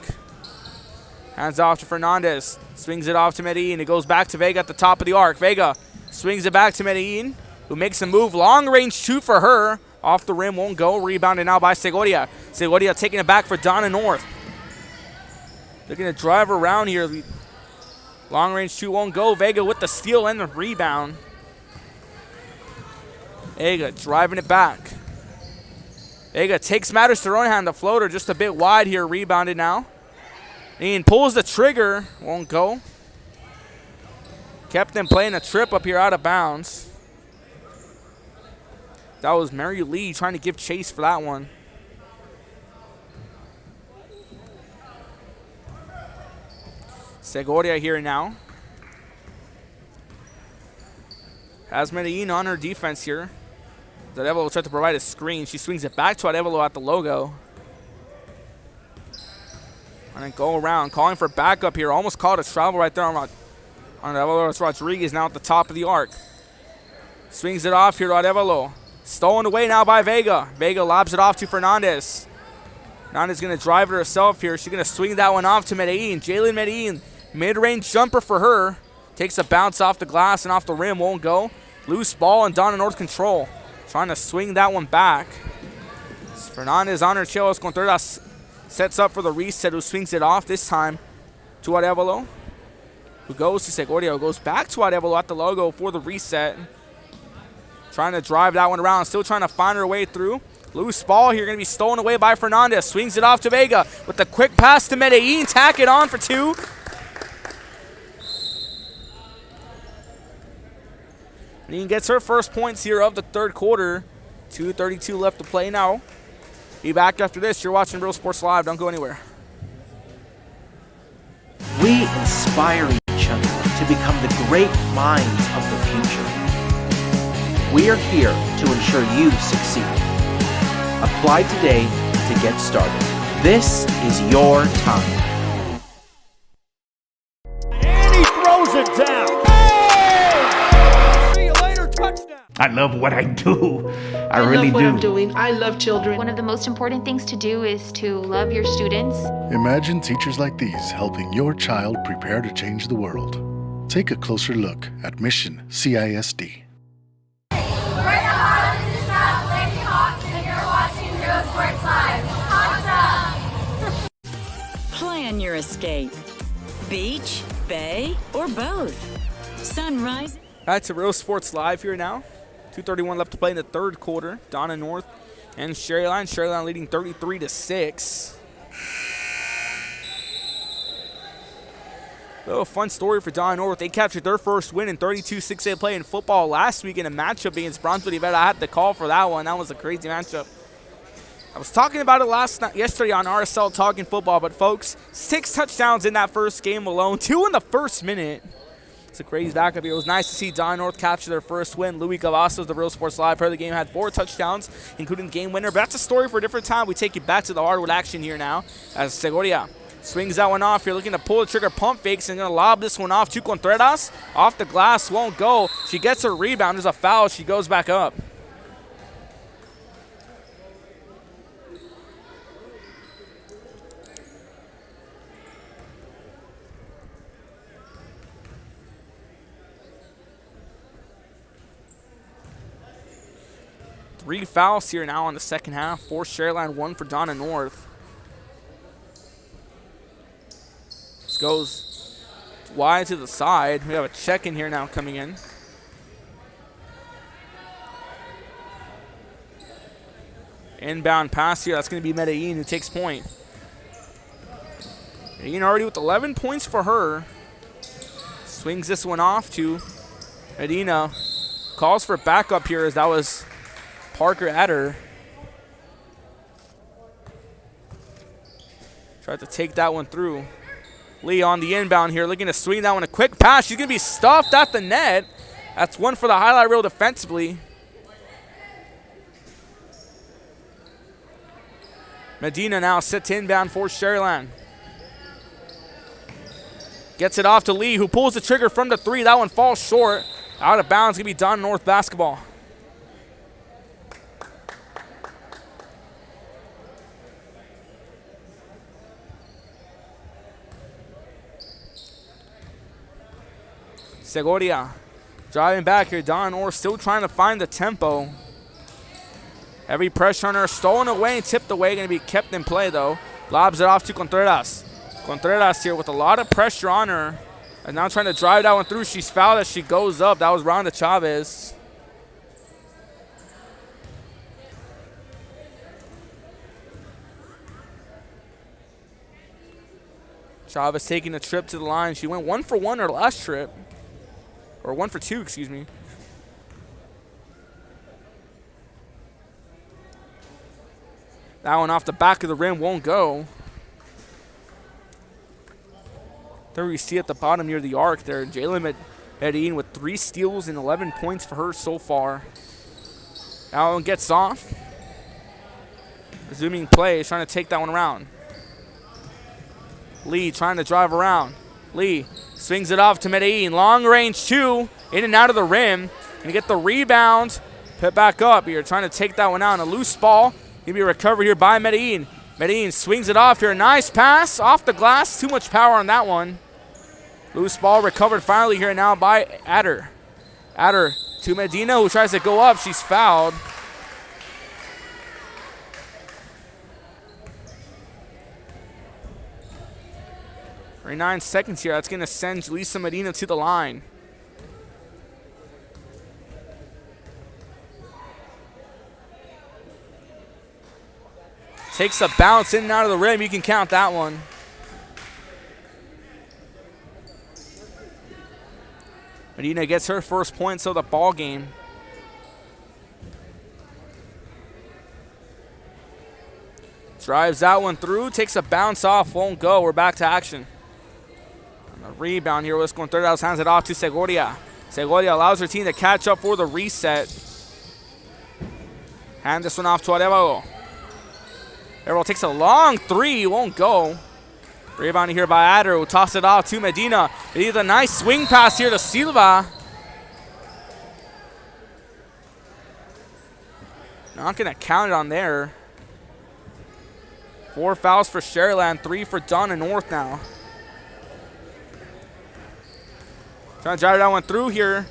Hands off to Fernandez. Swings it off to Medellin. It goes back to Vega at the top of the arc. Vega swings it back to Medellin, who makes a move. Long range 2 for her. Off the rim, won't go. Rebounded now by Segovia. Segovia taking it back for Donna North. They're going to drive around here. Long range 2 won't go. Vega with the steal and the rebound. Vega driving it back. Vega takes matters to her own hand. The floater just a bit wide here. Rebounded now. Ian pulls the trigger. Won't go. Kept them playing a trip up here out of bounds. That was Mary Lee trying to give chase for that one. Segovia here now. Has Medellin on her defense here. Arevalo will try to provide a screen. She swings it back to Arevalo at the logo. And then go around. Calling for backup here. Almost called a travel right there on Arevalo. Rodriguez now at the top of the arc. Swings it off here to Arevalo. Stolen away now by Vega. Vega lobs it off to Fernandez. Fernandez going to drive it herself here. She's going to swing that one off to Medellin. Jalen Medellin. Mid-range jumper for her. Takes a bounce off the glass and off the rim. Won't go. Loose ball and Donna North control. Trying to swing that one back. Fernandez on her chill as Contreras sets up for the reset, who swings it off this time to Arevalo, who goes to Segovia, who goes back to Arevalo at the logo for the reset. Trying to drive that one around, still trying to find her way through. Loose ball here, going to be stolen away by Fernandez. Swings it off to Vega with the quick pass to Medellin. Tack it on for 2. Medellin gets her first points here of the third quarter. 2:32 left to play now. Be back after this. You're watching Real Sports Live. Don't go anywhere. We inspire each other to become the great minds of the future. We are here to ensure you succeed. Apply today to get started. This is your time. And he throws it down. See you later, touchdown. I love what I do. I really love what do. I'm doing. I love children. One of the most important things to do is to love your students. Imagine teachers like these helping your child prepare to change the world. Take a closer look at Mission CISD. We're the Harlem to the South, Lady Hawks, and you're watching Real Sports Live. Hawks up! Plan your escape. Beach, bay, or both. Sunrise. Back to Real Sports Live here now. 2:31 left to play in the third quarter. Donna North and Sherryline. Sherryline leading 33-6. A little fun story for Donna North. They captured their first win in 32 6A play in football last week in a matchup against Brownsville. I had to call for that one. That was a crazy matchup. I was talking about it yesterday on RSL Talking Football, but folks, 6 touchdowns in that first game alone, 2 in the first minute. It's a crazy backup here. It was nice to see Donna North capture their first win. Louis Cavazos, the Real Sports Live player of the game, had 4 touchdowns, including the game winner. But that's a story for a different time. We take you back to the hardwood action here now as Segovia swings that one off. You're looking to pull the trigger, pump fakes, and going to lob this one off to Contreras. Off the glass, won't go. She gets her rebound. There's a foul. She goes back up. 3 fouls here now in the second half. 4 Sharyland, 1 for Donna North. This goes wide to the side. We have a check in here now coming in. Inbound pass here. That's going to be Medellin who takes point. Medellin already with 11 points for her. Swings this one off to Medina. Calls for backup here as that was Parker Adder. Tried to take that one through. Lee on the inbound here, looking to swing that one. A quick pass. She's going to be stuffed at the net. That's one for the highlight reel defensively. Medina now sits inbound for Sharyland. Gets it off to Lee, who pulls the trigger from the 3. That one falls short. Out of bounds, going to be Don North basketball. Segoria driving back here. Don North still trying to find the tempo. Heavy pressure on her, stolen away and tipped away. Going to be kept in play, though. Lobs it off to Contreras. Contreras here with a lot of pressure on her. And now trying to drive that one through. She's fouled as she goes up. That was Rhonda Chavez. Chavez taking a trip to the line. She went 1 for 1 her last trip. Or 1 for 2, excuse me. That one off the back of the rim won't go. There we see at the bottom near the arc there. Jalen Medellin with 3 steals and 11 points for her so far. That one gets off. Resuming play, trying to take that one around. Lee trying to drive around. Lee swings it off to Medellin. Long range 2, in and out of the rim. Gonna get the rebound. Put back up here, trying to take that one out. And a loose ball. Gonna be recovered here by Medellin. Medellin swings it off here. Nice pass off the glass. Too much power on that one. Loose ball recovered finally here now by Adder. Adder to Medina, who tries to go up. She's fouled. For 9 seconds here. That's going to send Lisa Medina to the line. Takes a bounce in and out of the rim. You can count that one. Medina gets her first points of the ball game. Drives that one through. Takes a bounce off. Won't go. We're back to action. On the rebound here. Let's go. Contreras hands it off to Segoria. Segoria allows her team to catch up for the reset. Hand this one off to Arevalo. Arevalo takes a long 3. Won't go. Rebound here by Adder, who toss it off to Medina. It is a nice swing pass here to Silva. Not going to count it on there. 4 fouls for Sharyland, 3 for Donna North now. Trying to drive that one through here.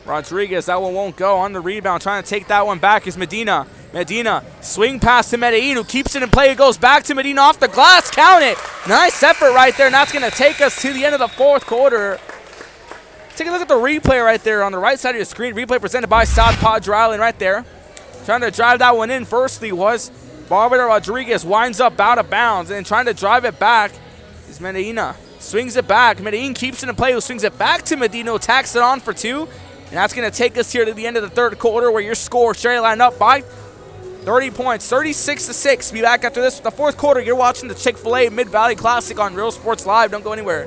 Rodriguez, that one won't go. On the rebound, trying to take that one back is Medina. Medina, swing pass to Medellin, who keeps it in play. It goes back to Medina off the glass. Count it. Nice effort right there, and that's going to take us to the end of the 4th quarter. Take a look at the replay right there on the right side of your screen. Replay presented by South Padre Island right there. Trying to drive that one in firstly was Barbara Rodriguez. Winds up out of bounds, and trying to drive it back is Medina. Swings it back. Medellin keeps it in play. Who swings it back to Medina. Tacks it on for 2. And that's going to take us here to the end of the 3rd quarter, where your score, Sharyland up by 30 points, 36-6. Be back after this with the 4th quarter. You're watching the Chick-fil-A Mid-Valley Classic on Real Sports Live. Don't go anywhere.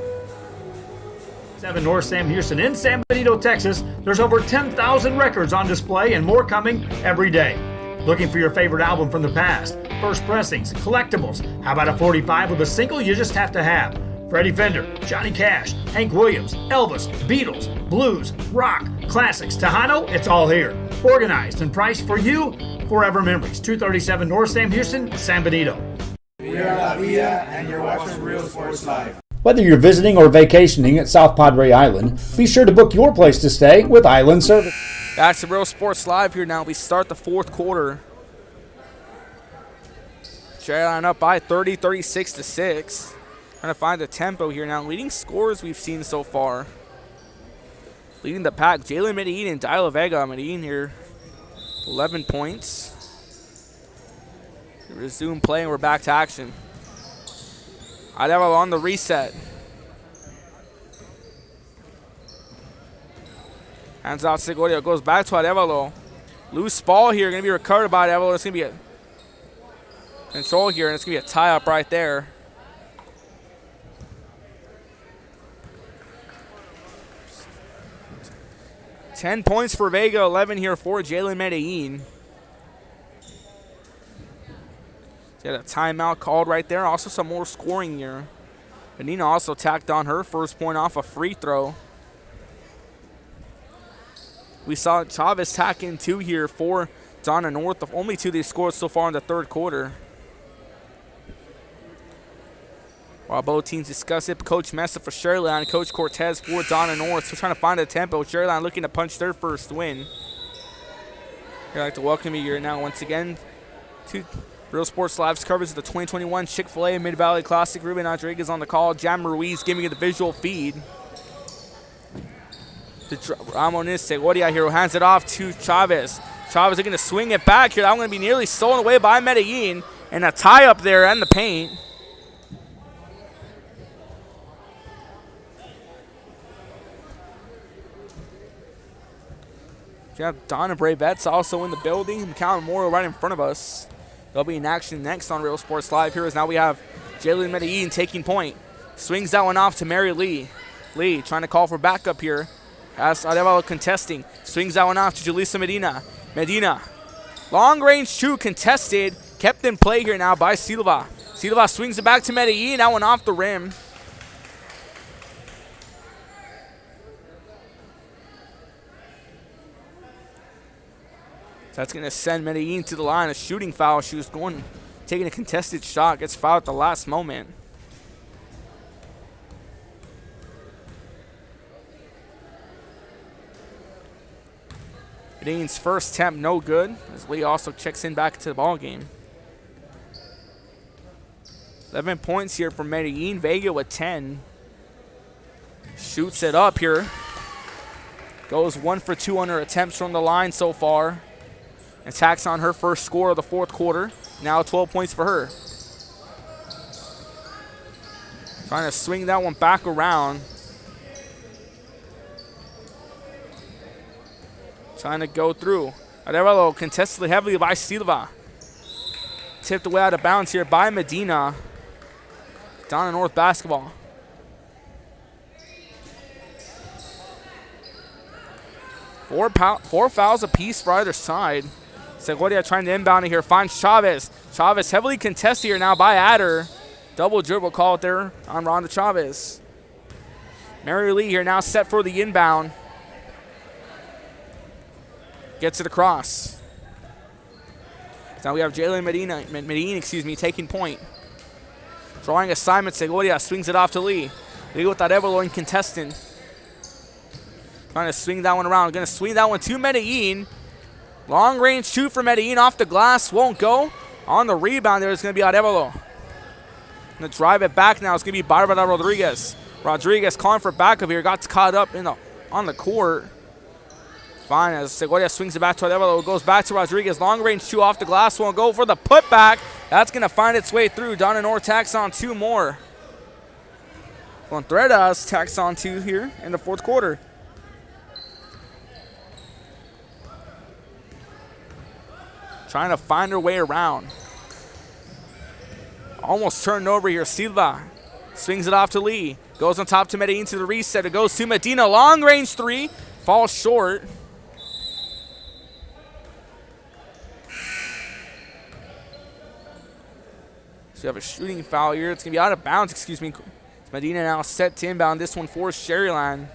7 North Sam Houston in San Benito, Texas. There's over 10,000 records on display and more coming every day. Looking for your favorite album from the past? First pressings, collectibles. How about a 45 with a single you just have to have? Freddie Fender, Johnny Cash, Hank Williams, Elvis, Beatles, blues, rock, classics, Tejano, it's all here. Organized and priced for you. Forever Memories, 237 North Sam Houston, San Benito. We are La Villa, and you're watching Real Sports Live. Whether you're visiting or vacationing at South Padre Island, be sure to book your place to stay with Island Service. Back to Real Sports Live here now. We start the fourth quarter. Cherryline up by 30, 36-6. Trying to find the tempo here now. Leading scores we've seen so far. Leading the pack, Jalen Medellin and De La Vega. Medellin here, 11 points. Resume play and we're back to action. Arevalo on the reset. Hands out Segoria, goes back to Arevalo. Loose ball here, going to be recovered by Arevalo. It's going to be a control here, and it's going to be a tie-up right there. $10 points for Vega, 11 here for Jalen Medellin. Got a timeout called right there. Also some more scoring here. Benina also tacked on her first point off a free throw. We saw Chavez tack in 2 here for Donna North. The only 2 they scored so far in the third quarter. While both teams discuss it, Coach Mesa for Cherryline, Coach Cortez for Donna North. So trying to find a tempo. Cherryline looking to punch their first win. I'd like to welcome you here now once again to Real Sports Live's coverage of the 2021 Chick-fil-A Mid-Valley Classic. Ruben Rodriguez on the call. Jam Ruiz giving you the visual feed. Ramones Segoria here who hands it off to Chavez. Chavez is going to swing it back here. That one going to be nearly stolen away by Medellin. And a tie up there in the paint. We have Donna Bravettes also in the building. And Cal Memorial right in front of us. They'll be in action next on Real Sports Live. Here is now we have Jalen Medellin taking point. Swings that one off to Mary Lee. Lee trying to call for backup here. As Arevalo contesting. Swings that one off to Julissa Medina. Medina. Long range 2 contested. Kept in play here now by Silva. Silva swings it back to Medellin. That one off the rim. That's going to send Medellin to the line. A shooting foul. She was taking a contested shot. Gets fouled at the last moment. Medellin's first attempt, no good. As Lee also checks in back to the ball game. 11 points here for Medellin. Vega with 10. Shoots it up here. Goes 1 for 2 on her attempts from the line so far. And tacks on her first score of the fourth quarter. Now 12 points for her. Trying to swing that one back around. Trying to go through. Arevalo contested heavily by Silva. Tipped away out of bounds here by Medina. Donna North basketball. Four fouls apiece for either side. Segoria trying to inbound it here. Finds Chavez. Chavez heavily contested here now by Adder. Double dribble called there on Rhonda Chavez. Mary Lee here now set for the inbound. Gets it across. Now we have Jalen Medellin, taking point. Drawing assignment, Segoria swings it off to Lee. Lee with that Arevalo in contestant. Trying to swing that one around. Going to swing that one to Medellin. Long range 2 for Medellin off the glass. Won't go. On the rebound there is going to be Arevalo. Going to drive it back now. It's going to be Barbara Rodriguez. Rodriguez calling for backup here. Got caught up on the court. Fine as Segoria swings it back to Arevalo. Goes back to Rodriguez. Long range 2 off the glass. Won't go for the putback. That's going to find its way through. Donna North tacks on 2 more. Contreras tacks on 2 here in the fourth quarter. Trying to find her way around. Almost turned over here. Silva swings it off to Lee. Goes on top to Medellin to the reset. It goes to Medina. Long range 3. Falls short. So we have a shooting foul here. It's going to be out of bounds, Medina now set to inbound. This one for Cherryline.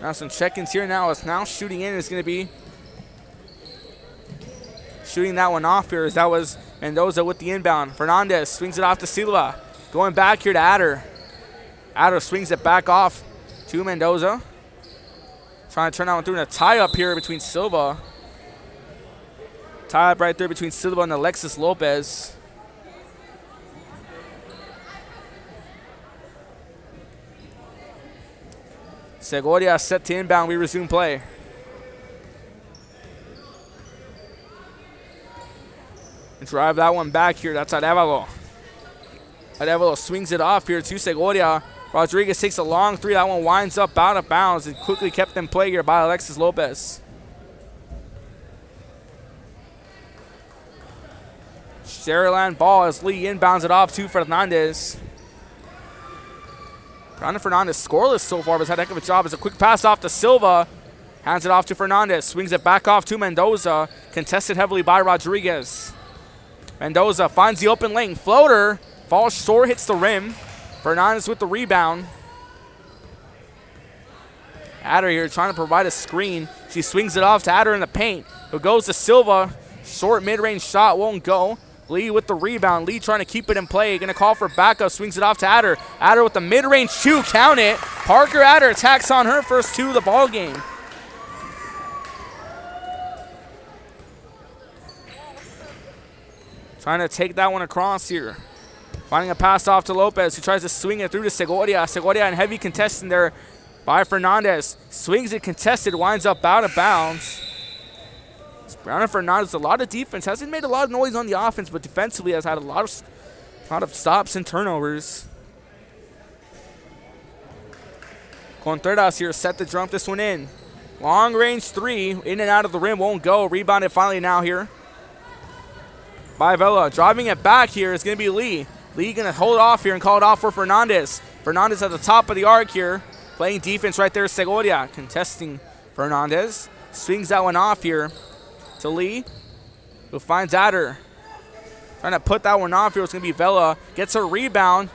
Now some check-ins here now. It's now shooting in. It's going to be shooting that one off here as that was Mendoza with the inbound. Fernandez swings it off to Silva. Going back here to Adder. Adder swings it back off to Mendoza. Trying to turn that one through in a tie-up here between Silva. Tie-up right there between Silva and Alexis Lopez. Segovia set to inbound. We resume play. Drive that one back here. That's Arevalo. Arevalo swings it off here to Segovia. Rodriguez takes a long three. That one winds up out of bounds and quickly kept in play here by Alexis Lopez. Sharyland ball as Lee inbounds it off to Fernandez. Brandon Fernandez scoreless so far, but has had a heck of a job. It's a quick pass off to Silva. Hands it off to Fernandez. Swings it back off to Mendoza. Contested heavily by Rodriguez. Mendoza finds the open lane. Floater. Falls short, hits the rim. Fernandez with the rebound. Adder here trying to provide a screen. She swings it off to Adder in the paint. It goes to Silva. Short mid-range shot won't go. Lee with the rebound. Lee trying to keep it in play. Going to call for backup. Swings it off to Adder. Adder with the mid-range two. Count it. Parker Adder attacks on her first two of the ball game. Trying to take that one across here. Finding a pass off to Lopez, who tries to swing it through to Segovia. Segovia in heavy contesting there by Fernandez. Swings it contested, winds up out of bounds. Browner Fernandez, a lot of defense. Hasn't made a lot of noise on the offense, but defensively has had a lot of stops and turnovers. Contreras here set to jump this one in. Long range three, in and out of the rim, won't go. Rebounded finally now here by Vela. Driving it back here is going to be Lee. Lee going to hold it off here and call it off for Fernandez. Fernandez at the top of the arc here. Playing defense right there, Segovia. Contesting Fernandez. Swings that one off here to Lee, who finds Adder. Trying to put that one off here. It's going to be Vela. Gets a rebound.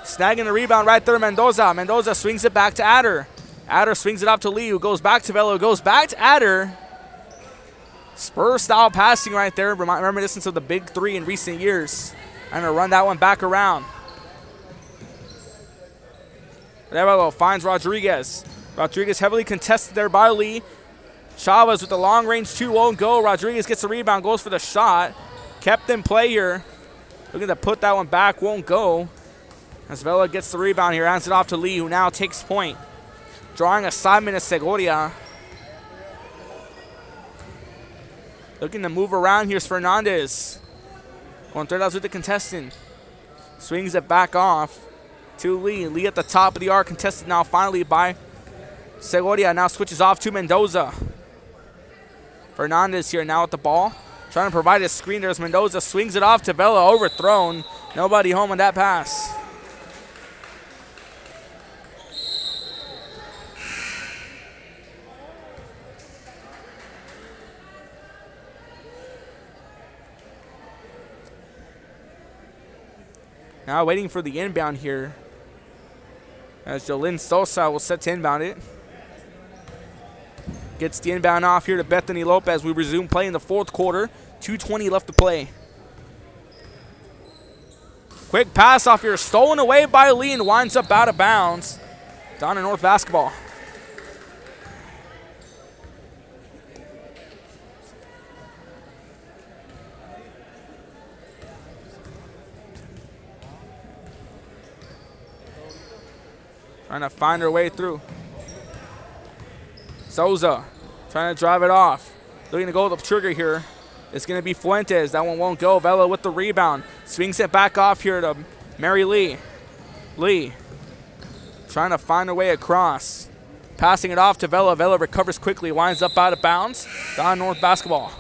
Snagging the rebound right there, Mendoza. Mendoza swings it back to Adder. Adder swings it up to Lee, who goes back to Vela, who goes back to Adder. Spur-style passing right there, reminiscent of the big three in recent years. I'm going to run that one back around. Arevalo finds Rodriguez. Rodriguez heavily contested there by Lee. Chavez with the long range two won't go. Rodriguez gets the rebound, goes for the shot. Kept in play here. Looking to put that one back, won't go. As Vela gets the rebound here, hands it off to Lee, who now takes point. Drawing assignment of Segovia. Looking to move around, here's Fernandez. Contreras with the contestant. Swings it back off to Lee. Lee at the top of the arc, contested now finally by Segovia. Now switches off to Mendoza. Fernandez here now with the ball. Trying to provide a screen. There's Mendoza. Swings it off to Vela. Overthrown. Nobody home on that pass. Now waiting for the inbound here, as Jolyn Sosa will set to inbound it. Gets the inbound off here to Bethany Lopez. We resume play in the fourth quarter. 2:20 left to play. Quick pass off here, stolen away by Lee and winds up out of bounds. Down to North basketball. Trying to find her way through. Souza trying to drive it off. Looking to go with the trigger here. It's going to be Fuentes. That one won't go. Vela with the rebound. Swings it back off here to Mary Lee. Lee trying to find her way across. Passing it off to Vela. Vela recovers quickly. Winds up out of bounds. Down North basketball.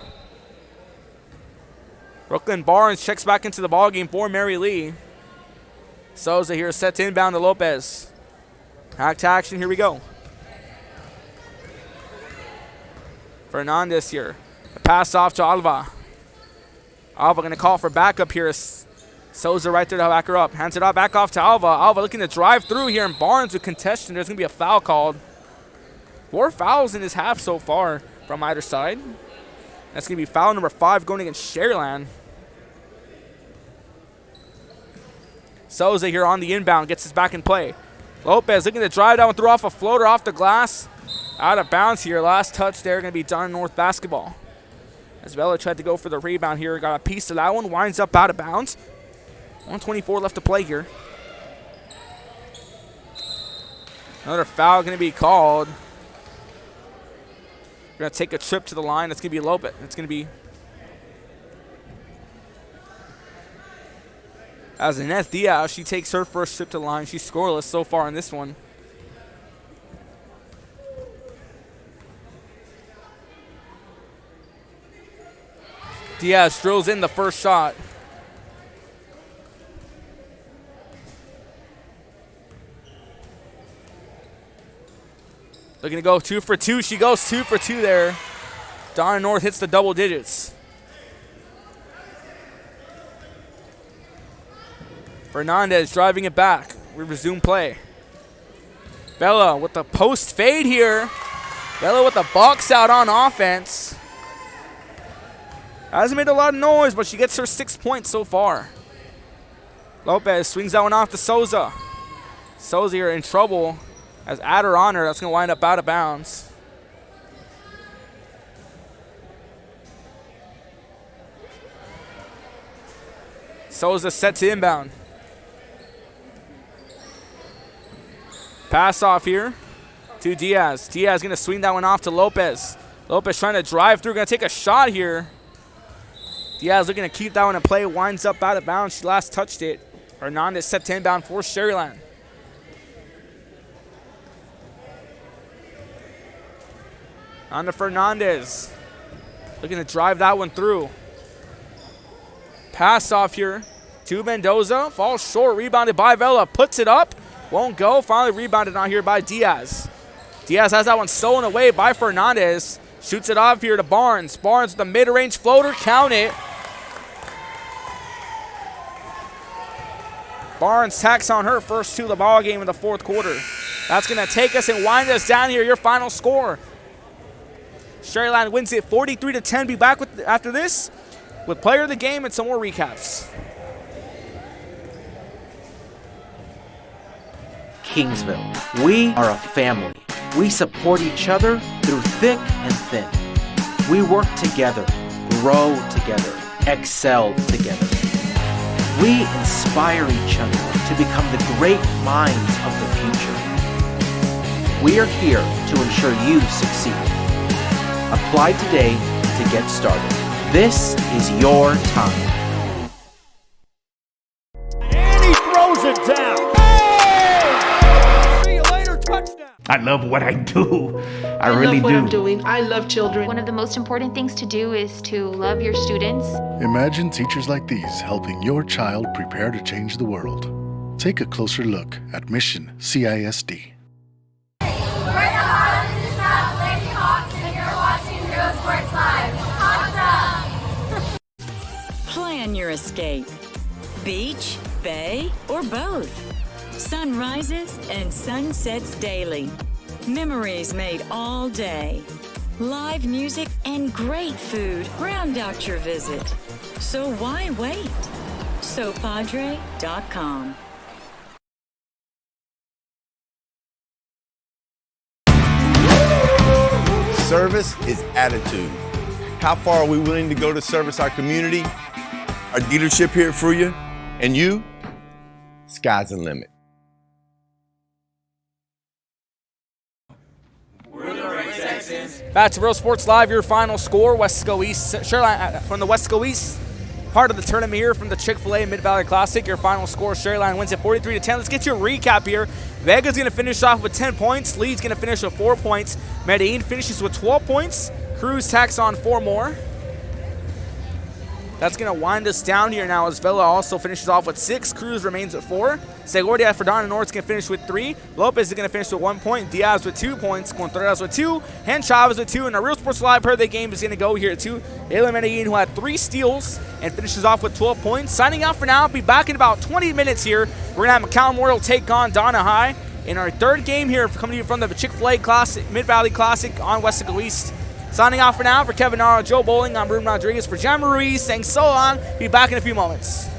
Brooklyn Barnes checks back into the ballgame for Mary Lee. Souza here set to inbound to Lopez. Hack to action, here we go. Fernandez here. A pass off to Alva. Alva going to call for backup here. Souza right there to back her up. Hands it back off to Alva. Alva looking to drive through here, and Barnes with contention. There's going to be a foul called. 4 fouls in this half so far from either side. That's going to be foul number 5 going against Sharyland. Souza here on the inbound. Gets us back in play. Lopez looking to drive down through off a floater off the glass. Out of bounds here. Last touch there going to be Donna North basketball. As Vela tried to go for the rebound here. Got a piece of that one. Winds up out of bounds. 1:24 left to play here. Another foul going to be called. We're going to take a trip to the line. That's going to be Lopez. It's going to be as Inez Diaz. She takes her first trip to the line. She's scoreless so far in this one. Diaz drills in the first shot. Looking to go 2 for 2. She goes 2 for 2 there. Donna North hits the double digits. Fernandez driving it back. We resume play. Bella with the post fade here. Bella with the box out on offense. Hasn't made a lot of noise, but she gets her 6 points so far. Lopez swings that one off to Souza. Souza here in trouble. As Adder on her, that's going to wind up out of bounds. Souza set to inbound. Pass off here to Diaz. Diaz going to swing that one off to Lopez. Lopez trying to drive through, going to take a shot here. Diaz looking to keep that one in play, winds up out of bounds. She last touched it. Hernandez set to inbound for Sherryland. On to Fernandez. Looking to drive that one through. Pass off here to Mendoza. Falls short. Rebounded by Vela. Puts it up. Won't go. Finally rebounded on here by Diaz. Diaz has that one stolen away by Fernandez. Shoots it off here to Barnes. Barnes with the mid-range floater. Count it. Barnes tacks on her first 2 of the ball game in the 4th quarter. That's going to take us and wind us down here. Your final score. Sherryland wins it 43-10. Be back with after this with player of the game and some more recaps. Kingsville, we are a family. We support each other through thick and thin. We work together, grow together, excel together. We inspire each other to become the great minds of the future. We are here to ensure you succeed. Apply today to get started. This is your time. And he throws it down. See you later, touchdown. I love what I do. I love really what do. I'm doing. I love children. One of the most important things to do is to love your students. Imagine teachers like these helping your child prepare to change the world. Take a closer look at Mission CISD. We're the Harlingen South Lady Hawks, and you're watching Real Sports Live. Awesome! Plan your escape. Beach, bay, or both. Sunrises and sunsets daily. Memories made all day. Live music and great food round out your visit. So why wait? SoPadre.com. Service is attitude. How far are we willing to go to service our community, our dealership here for you, and you? Sky's the limit. Back to Real Sports Live, your final score. Wesco East, Sherryland from the Wesco East part of the tournament here from the Chick-fil-A Mid-Valley Classic. Your final score, Sherryland wins it 43-10. Let's get you a recap here. Vega's going to finish off with 10 points. Lee's going to finish with 4 points. Medellin finishes with 12 points. Cruz tacks on 4 more. That's going to wind us down here now as Vela also finishes off with 6. Cruz remains at 4. Segordia for Donna North is going to finish with 3. Lopez is going to finish with 1 point. Diaz with 2 points. Contreras with 2. And Chavez with 2. And our Real Sports Live per the game is going to go here too. Ayla Medellin, who had 3 steals and finishes off with 12 points. Signing out for now. Be back in about 20 minutes here. We're going to have McCall Memorial take on Donna High in our 3rd game here coming to you from the Chick-fil-A Classic, Mid-Valley Classic on Wesco East. Signing off for now for Kevin Naro, Joe Bowling, I'm Ruben Rodriguez for Jammer Ruiz saying so long. Be back in a few moments.